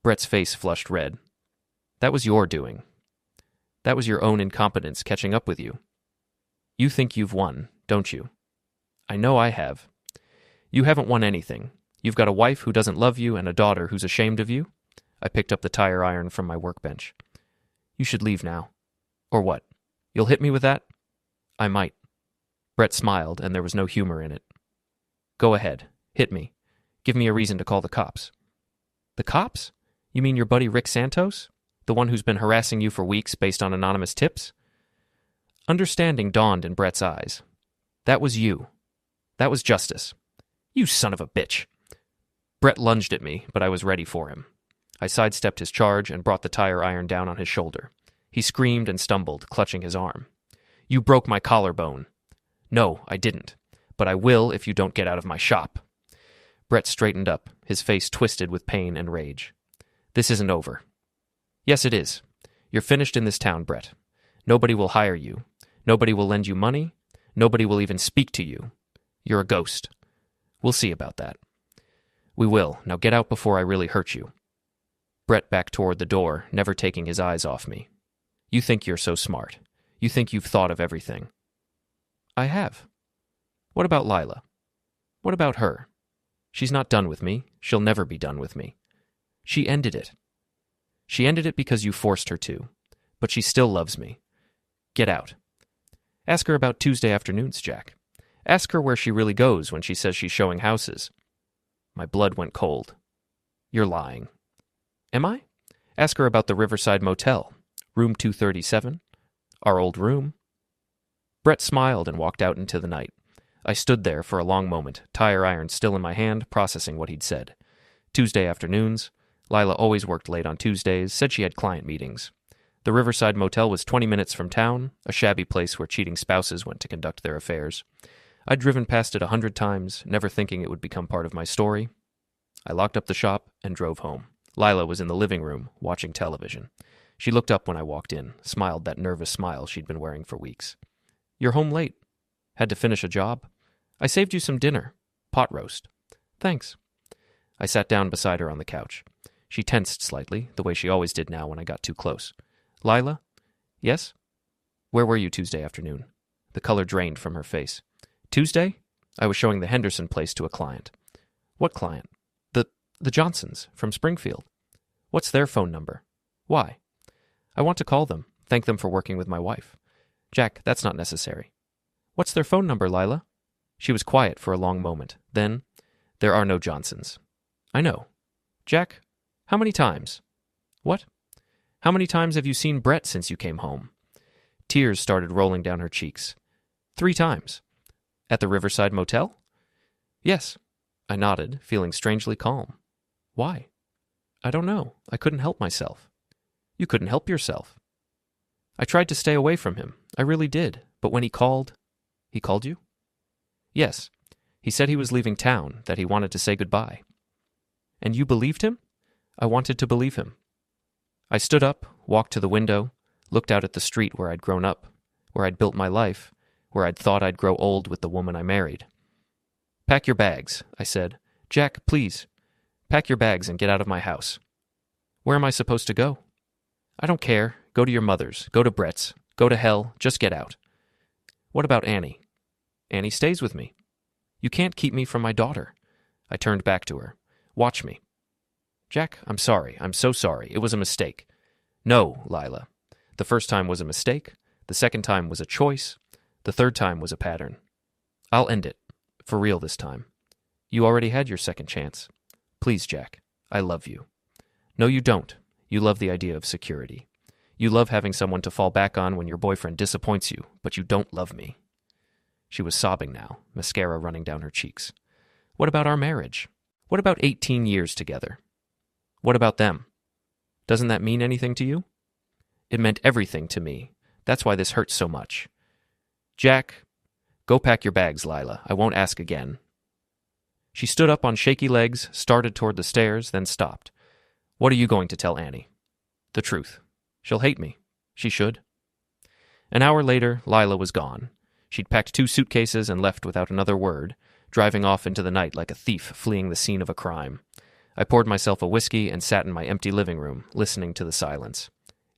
Brett's face flushed red. "That was your doing. That was your own incompetence catching up with you. You think you've won, don't you?" "I know I have." "You haven't won anything. You've got a wife who doesn't love you and a daughter who's ashamed of you." I picked up the tire iron from my workbench. "You should leave now." "Or what? You'll hit me with that?" "I might." Brett smiled, and there was no humor in it. "Go ahead. Hit me. Give me a reason to call the cops." "The cops? You mean your buddy Rick Santos? The one who's been harassing you for weeks based on anonymous tips?" Understanding dawned in Brett's eyes. "That was you. That was justice." "You son of a bitch." Brett lunged at me, but I was ready for him. I sidestepped his charge and brought the tire iron down on his shoulder. He screamed and stumbled, clutching his arm. "You broke my collarbone." "No, I didn't. But I will if you don't get out of my shop." Brett straightened up, his face twisted with pain and rage. "This isn't over." "Yes, it is. You're finished in this town, Brett. Nobody will hire you. Nobody will lend you money. Nobody will even speak to you. You're a ghost. We'll see about that." "We will. Now get out before I really hurt you." Brett backed toward the door, never taking his eyes off me. "You think you're so smart. You think you've thought of everything." "I have." "What about Lila? What about her? She's not done with me. She'll never be done with me. She ended it. She ended it because you forced her to. But she still loves me. Get out. Ask her about Tuesday afternoons, Jack. Ask her where she really goes when she says she's showing houses." My blood went cold. "You're lying." "Am I? Ask her about the Riverside Motel, room 237, our old room." Brett smiled and walked out into the night. I stood there for a long moment, tire iron still in my hand, processing what he'd said. Tuesday afternoons. Lila always worked late on Tuesdays, said she had client meetings. The Riverside Motel was 20 minutes from town, a shabby place where cheating spouses went to conduct their affairs. I'd driven past it 100 times, never thinking it would become part of my story. I locked up the shop and drove home. Lila was in the living room, watching television. She looked up when I walked in, smiled that nervous smile she'd been wearing for weeks. "You're home late. Had to finish a job? I saved you some dinner. Pot roast." "Thanks." I sat down beside her on the couch. She tensed slightly, the way she always did now when I got too close. "Lila?" "Yes?" "Where were you Tuesday afternoon?" The color drained from her face. "Tuesday? I was showing the Henderson place to a client." "What client?" The Johnsons, from Springfield." "What's their phone number?" "Why?" "I want to call them, thank them for working with my wife." "Jack, that's not necessary." "What's their phone number, Lila?" She was quiet for a long moment. Then, "There are no Johnsons." "I know." "Jack, how many times?" "What?" "How many times have you seen Brett since you came home?" Tears started rolling down her cheeks. 3 times. "At the Riverside Motel?" "Yes." I nodded, feeling strangely calm. "Why?" "I don't know. I couldn't help myself." "You couldn't help yourself." "I tried to stay away from him. I really did. But when he called..." "He called you?" "Yes. He said he was leaving town, that he wanted to say goodbye." "And you believed him?" "I wanted to believe him." I stood up, walked to the window, looked out at the street where I'd grown up, where I'd built my life, where I'd thought I'd grow old with the woman I married. "Pack your bags," I said. "Jack, please. Pack your bags and get out of my house." "Where am I supposed to go?" "I don't care. Go to your mother's. Go to Brett's. Go to hell. Just get out." "What about Annie?" "Annie stays with me." "You can't keep me from my daughter." I turned back to her. "Watch me." "Jack, I'm sorry. I'm so sorry. It was a mistake." "No, Lila. The first time was a mistake. The second time was a choice. The third time was a pattern. I'll end it. For real this time. You already had your second chance. Please, Jack. I love you." "No, you don't. You love the idea of security. You love having someone to fall back on when your boyfriend disappoints you, but you don't love me." She was sobbing now, mascara running down her cheeks. "What about our marriage? What about 18 years together? What about them? Doesn't that mean anything to you?" "It meant everything to me. That's why this hurts so much." "Jack, go pack your bags, Lila. I won't ask again." She stood up on shaky legs, started toward the stairs, then stopped. "What are you going to tell Annie?" "The truth. She'll hate me. She should." An hour later, Lila was gone. She'd packed 2 suitcases and left without another word, driving off into the night like a thief fleeing the scene of a crime. I poured myself a whiskey and sat in my empty living room, listening to the silence.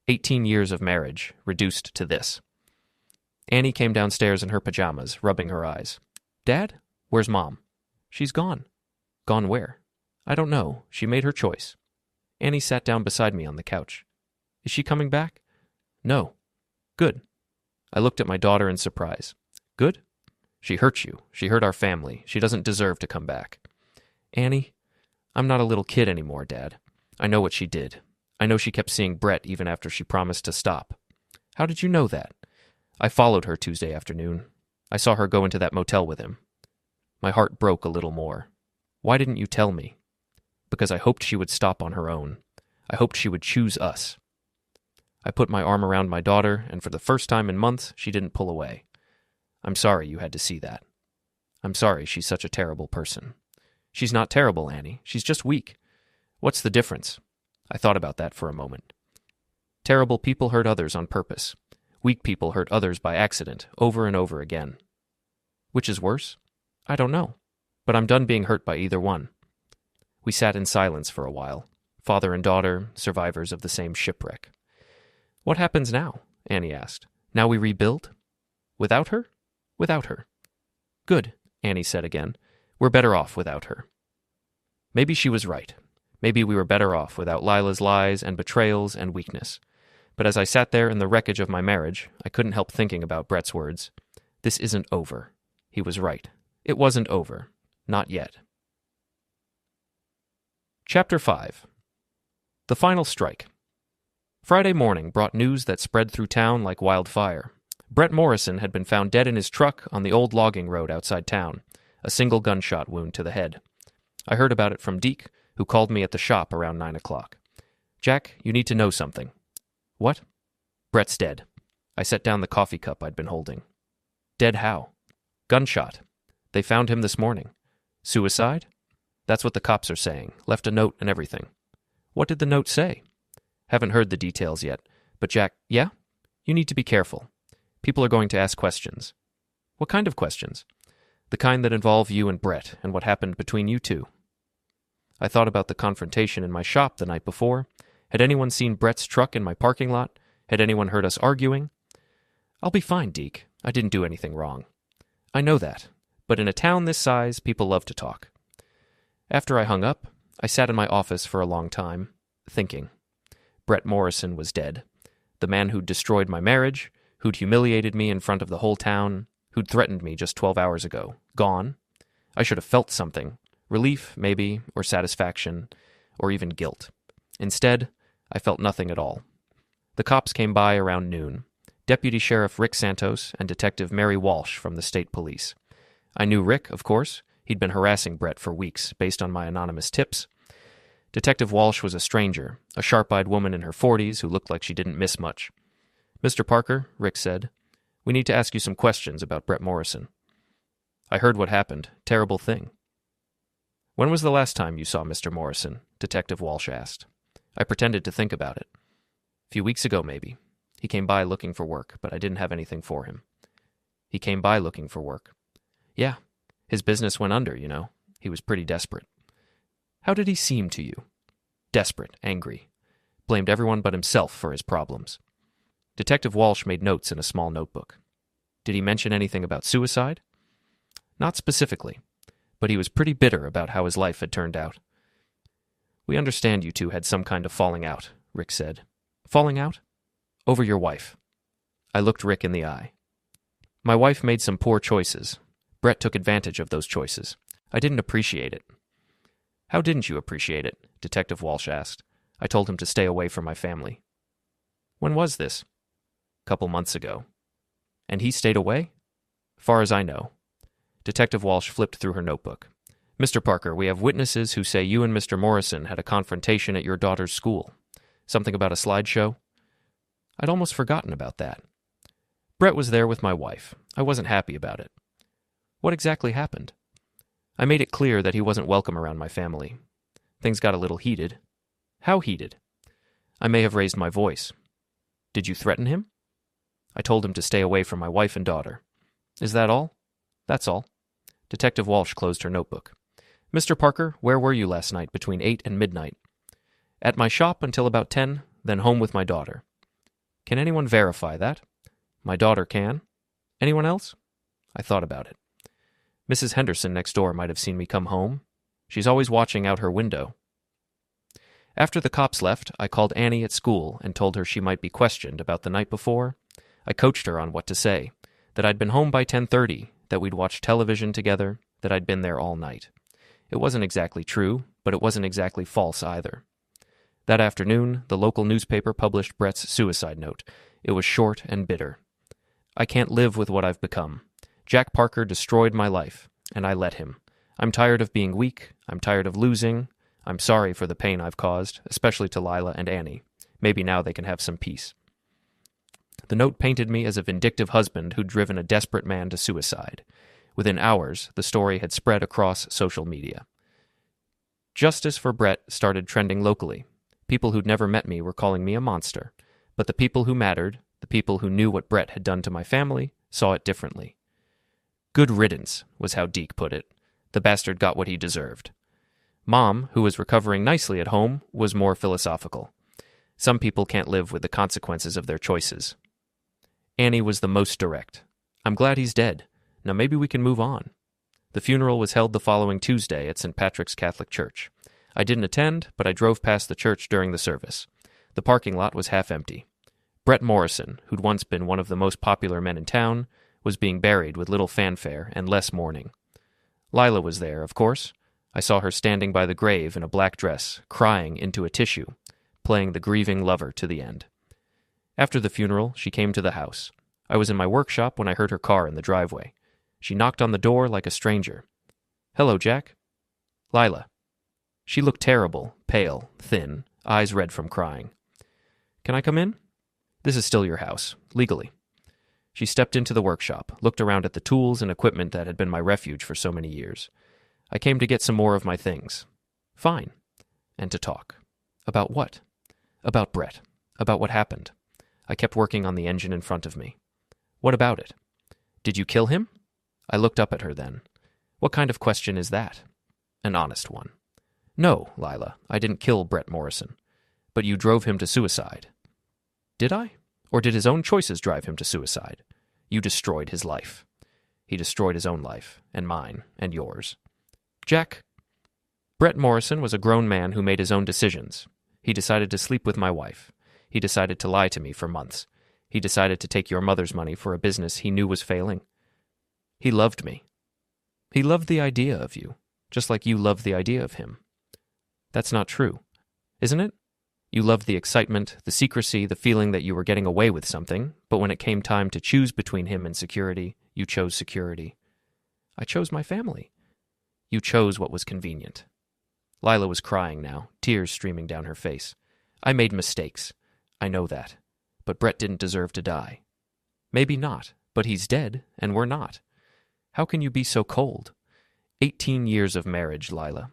18 years of marriage, reduced to this. Annie came downstairs in her pajamas, rubbing her eyes. "Dad? Where's Mom?" "She's gone." "Gone where?" "I don't know. She made her choice." Annie sat down beside me on the couch. "Is she coming back?" "No." "Good." I looked at my daughter in surprise. "Good?" "She hurt you. She hurt our family. She doesn't deserve to come back." "Annie, I'm not a little kid anymore, Dad. I know what she did. I know she kept seeing Brett even after she promised to stop." "How did you know that?" "I followed her Tuesday afternoon. I saw her go into that motel with him." My heart broke a little more. "Why didn't you tell me?" "Because I hoped she would stop on her own. I hoped she would choose us." I put my arm around my daughter, and for the first time in months, she didn't pull away. "I'm sorry you had to see that. I'm sorry she's such a terrible person." "She's not terrible, Annie. She's just weak." "What's the difference?" I thought about that for a moment. Terrible people hurt others on purpose. Weak people hurt others by accident, over and over again. Which is worse? I don't know. But I'm done being hurt by either one. We sat in silence for a while, father and daughter, survivors of the same shipwreck. "What happens now?" Annie asked. "Now we rebuild?" "Without her?" "Without her." "Good," Annie said again. "We're better off without her." Maybe she was right. Maybe we were better off without Lila's lies and betrayals and weakness. But as I sat there in the wreckage of my marriage, I couldn't help thinking about Brett's words. This isn't over. He was right. It wasn't over. Not yet. Chapter 5. The Final Strike. Friday morning brought news that spread through town like wildfire. Brett Morrison had been found dead in his truck on the old logging road outside town, a single gunshot wound to the head. I heard about it from Deke, who called me at the shop around 9 o'clock. "Jack, you need to know something." "What?" "Brett's dead." I set down the coffee cup I'd been holding. "Dead how?" "Gunshot. They found him this morning." "Suicide?" "That's what the cops are saying. Left a note and everything." "What did the note say?" "Haven't heard the details yet. But Jack, yeah? You need to be careful. People are going to ask questions." "What kind of questions?" "The kind that involve you and Brett and what happened between you two." I thought about the confrontation in my shop the night before. Had anyone seen Brett's truck in my parking lot? Had anyone heard us arguing? "I'll be fine, Deke. I didn't do anything wrong." "I know that. But in a town this size, people love to talk." After I hung up, I sat in my office for a long time, thinking. Brett Morrison was dead. The man who'd destroyed my marriage, who'd humiliated me in front of the whole town, who'd threatened me just 12 hours ago, gone. I should have felt something. Relief, maybe, or satisfaction, or even guilt. Instead, I felt nothing at all. The cops came by around noon. Deputy Sheriff Rick Santos and Detective Mary Walsh from the state police. I knew Rick, of course. He'd been harassing Brett for weeks, based on my anonymous tips. Detective Walsh was a stranger, a sharp-eyed woman in her 40s who looked like she didn't miss much. "Mr. Parker," Rick said, "we need to ask you some questions about Brett Morrison." "I heard what happened. Terrible thing." "When was the last time you saw Mr. Morrison?" Detective Walsh asked. I pretended to think about it. "A few weeks ago, maybe. He came by looking for work, but I didn't have anything for him." He came by looking for work. Yeah, his business went under, you know. He was pretty desperate. How did he seem to you? Desperate, angry. Blamed everyone but himself for his problems. Detective Walsh made notes in a small notebook. Did he mention anything about suicide? Not specifically, but he was pretty bitter about how his life had turned out. We understand you two had some kind of falling out, Rick said. Falling out? Over your wife. I looked Rick in the eye. My wife made some poor choices. Brett took advantage of those choices. I didn't appreciate it. How didn't you appreciate it? Detective Walsh asked. I told him to stay away from my family. When was this? Couple months ago. And he stayed away? Far as I know. Detective Walsh flipped through her notebook. Mr. Parker, we have witnesses who say you and Mr. Morrison had a confrontation at your daughter's school. Something about a slideshow? I'd almost forgotten about that. Brett was there with my wife. I wasn't happy about it. What exactly happened? I made it clear that he wasn't welcome around my family. Things got a little heated. How heated? I may have raised my voice. Did you threaten him? I told him to stay away from my wife and daughter. Is that all? That's all. Detective Walsh closed her notebook. Mr. Parker, where were you last night between 8 and midnight? At my shop until about 10, then home with my daughter. Can anyone verify that? My daughter can. Anyone else? I thought about it. Mrs. Henderson next door might have seen me come home. She's always watching out her window. After the cops left, I called Annie at school and told her she might be questioned about the night before. I coached her on what to say, that I'd been home by 10:30, that we'd watched television together, that I'd been there all night. It wasn't exactly true, but it wasn't exactly false either. That afternoon, the local newspaper published Brett's suicide note. It was short and bitter. I can't live with what I've become. Jack Parker destroyed my life, and I let him. I'm tired of being weak. I'm tired of losing. I'm sorry for the pain I've caused, especially to Lila and Annie. Maybe now they can have some peace. The note painted me as a vindictive husband who'd driven a desperate man to suicide. Within hours, the story had spread across social media. Justice for Brett started trending locally. People who'd never met me were calling me a monster. But the people who mattered, the people who knew what Brett had done to my family, saw it differently. Good riddance, was how Deke put it. The bastard got what he deserved. Mom, who was recovering nicely at home, was more philosophical. Some people can't live with the consequences of their choices. Annie was the most direct. I'm glad he's dead. Now maybe we can move on. The funeral was held the following Tuesday at St. Patrick's Catholic Church. I didn't attend, but I drove past the church during the service. The parking lot was half empty. Brett Morrison, who'd once been one of the most popular men in town, was being buried with little fanfare and less mourning. Lila was there, of course. I saw her standing by the grave in a black dress, crying into a tissue, playing the grieving lover to the end. After the funeral, she came to the house. I was in my workshop when I heard her car in the driveway. She knocked on the door like a stranger. Hello, Jack. Lila. She looked terrible, pale, thin, eyes red from crying. Can I come in? This is still your house, legally. She stepped into the workshop, looked around at the tools and equipment that had been my refuge for so many years. I came to get some more of my things. Fine. And to talk. About what? About Brett. About what happened. I kept working on the engine in front of me. What about it? Did you kill him? I looked up at her then. What kind of question is that? An honest one. No, Lila, I didn't kill Brett Morrison. But you drove him to suicide. Did I? Or did his own choices drive him to suicide? You destroyed his life. He destroyed his own life, and mine, and yours. Jack, Brett Morrison was a grown man who made his own decisions. He decided to sleep with my wife. He decided to lie to me for months. He decided to take your mother's money for a business he knew was failing. He loved me. He loved the idea of you, just like you loved the idea of him. That's not true, isn't it? You loved the excitement, the secrecy, the feeling that you were getting away with something, but when it came time to choose between him and security, you chose security. I chose my family. You chose what was convenient. Lila was crying now, tears streaming down her face. I made mistakes. I know that. But Brett didn't deserve to die. Maybe not, but he's dead, and we're not. How can you be so cold? 18 years of marriage, Lila.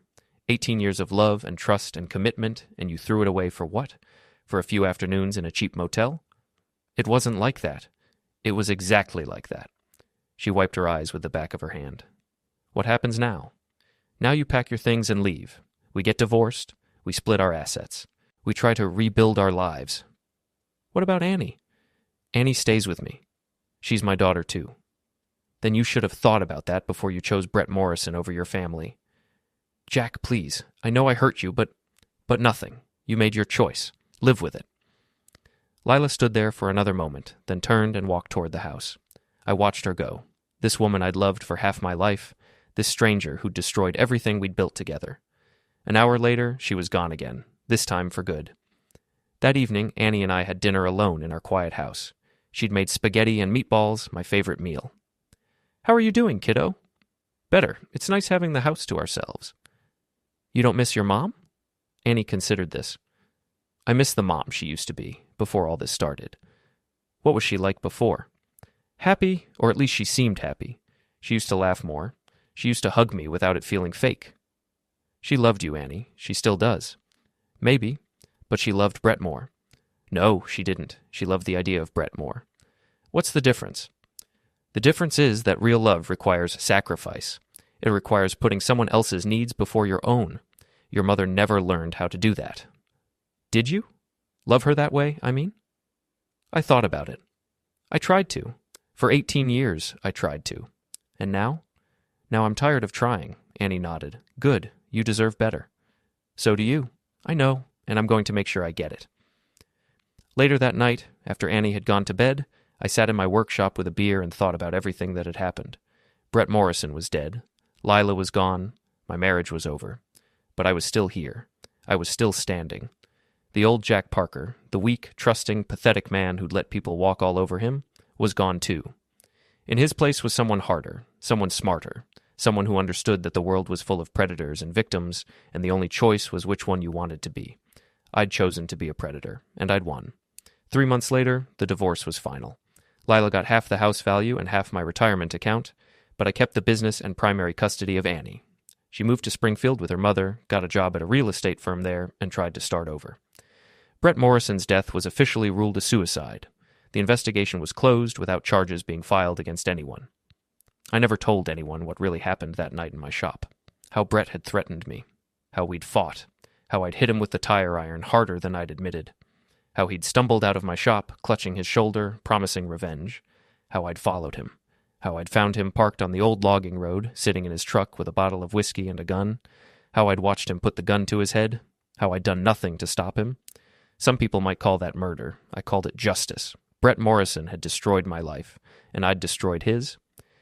18 years of love and trust and commitment, and you threw it away for what? For a few afternoons in a cheap motel? It wasn't like that. It was exactly like that. She wiped her eyes with the back of her hand. What happens now? Now you pack your things and leave. We get divorced. We split our assets. We try to rebuild our lives. What about Annie? Annie stays with me. She's my daughter, too. Then you should have thought about that before you chose Brett Morrison over your family. Jack, please. I know I hurt you, but nothing. You made your choice. Live with it. Lila stood there for another moment, then turned and walked toward the house. I watched her go. This woman I'd loved for half my life, this stranger who'd destroyed everything we'd built together. An hour later, she was gone again, this time for good. That evening, Annie and I had dinner alone in our quiet house. She'd made spaghetti and meatballs, my favorite meal. How are you doing, kiddo? Better. It's nice having the house to ourselves. You don't miss your mom? Annie considered this. I miss the mom she used to be, before all this started. What was she like before? Happy, or at least she seemed happy. She used to laugh more. She used to hug me without it feeling fake. She loved you, Annie. She still does. Maybe, but she loved Brett more. No, she didn't. She loved the idea of Brett more. What's the difference? The difference is that real love requires sacrifice. It requires putting someone else's needs before your own. Your mother never learned how to do that. Did you? Love her that way, I mean? I thought about it. I tried to. For 18 years, I tried to. And now? Now I'm tired of trying, Annie nodded. Good, you deserve better. So do you. I know, and I'm going to make sure I get it. Later that night, after Annie had gone to bed, I sat in my workshop with a beer and thought about everything that had happened. Brett Morrison was dead. Lila was gone. My marriage was over. But I was still here. I was still standing. The old Jack Parker, the weak, trusting, pathetic man who'd let people walk all over him, was gone too. In his place was someone harder, someone smarter, someone who understood that the world was full of predators and victims, and the only choice was which one you wanted to be. I'd chosen to be a predator, and I'd won. 3 months later, the divorce was final. Lila got half the house value and half my retirement account, but I kept the business and primary custody of Annie. She moved to Springfield with her mother, got a job at a real estate firm there, and tried to start over. Brett Morrison's death was officially ruled a suicide. The investigation was closed without charges being filed against anyone. I never told anyone what really happened that night in my shop. How Brett had threatened me. How we'd fought. How I'd hit him with the tire iron harder than I'd admitted. How he'd stumbled out of my shop, clutching his shoulder, promising revenge. How I'd followed him. How I'd found him parked on the old logging road, sitting in his truck with a bottle of whiskey and a gun. How I'd watched him put the gun to his head. How I'd done nothing to stop him. Some people might call that murder. I called it justice. Brett Morrison had destroyed my life, and I'd destroyed his,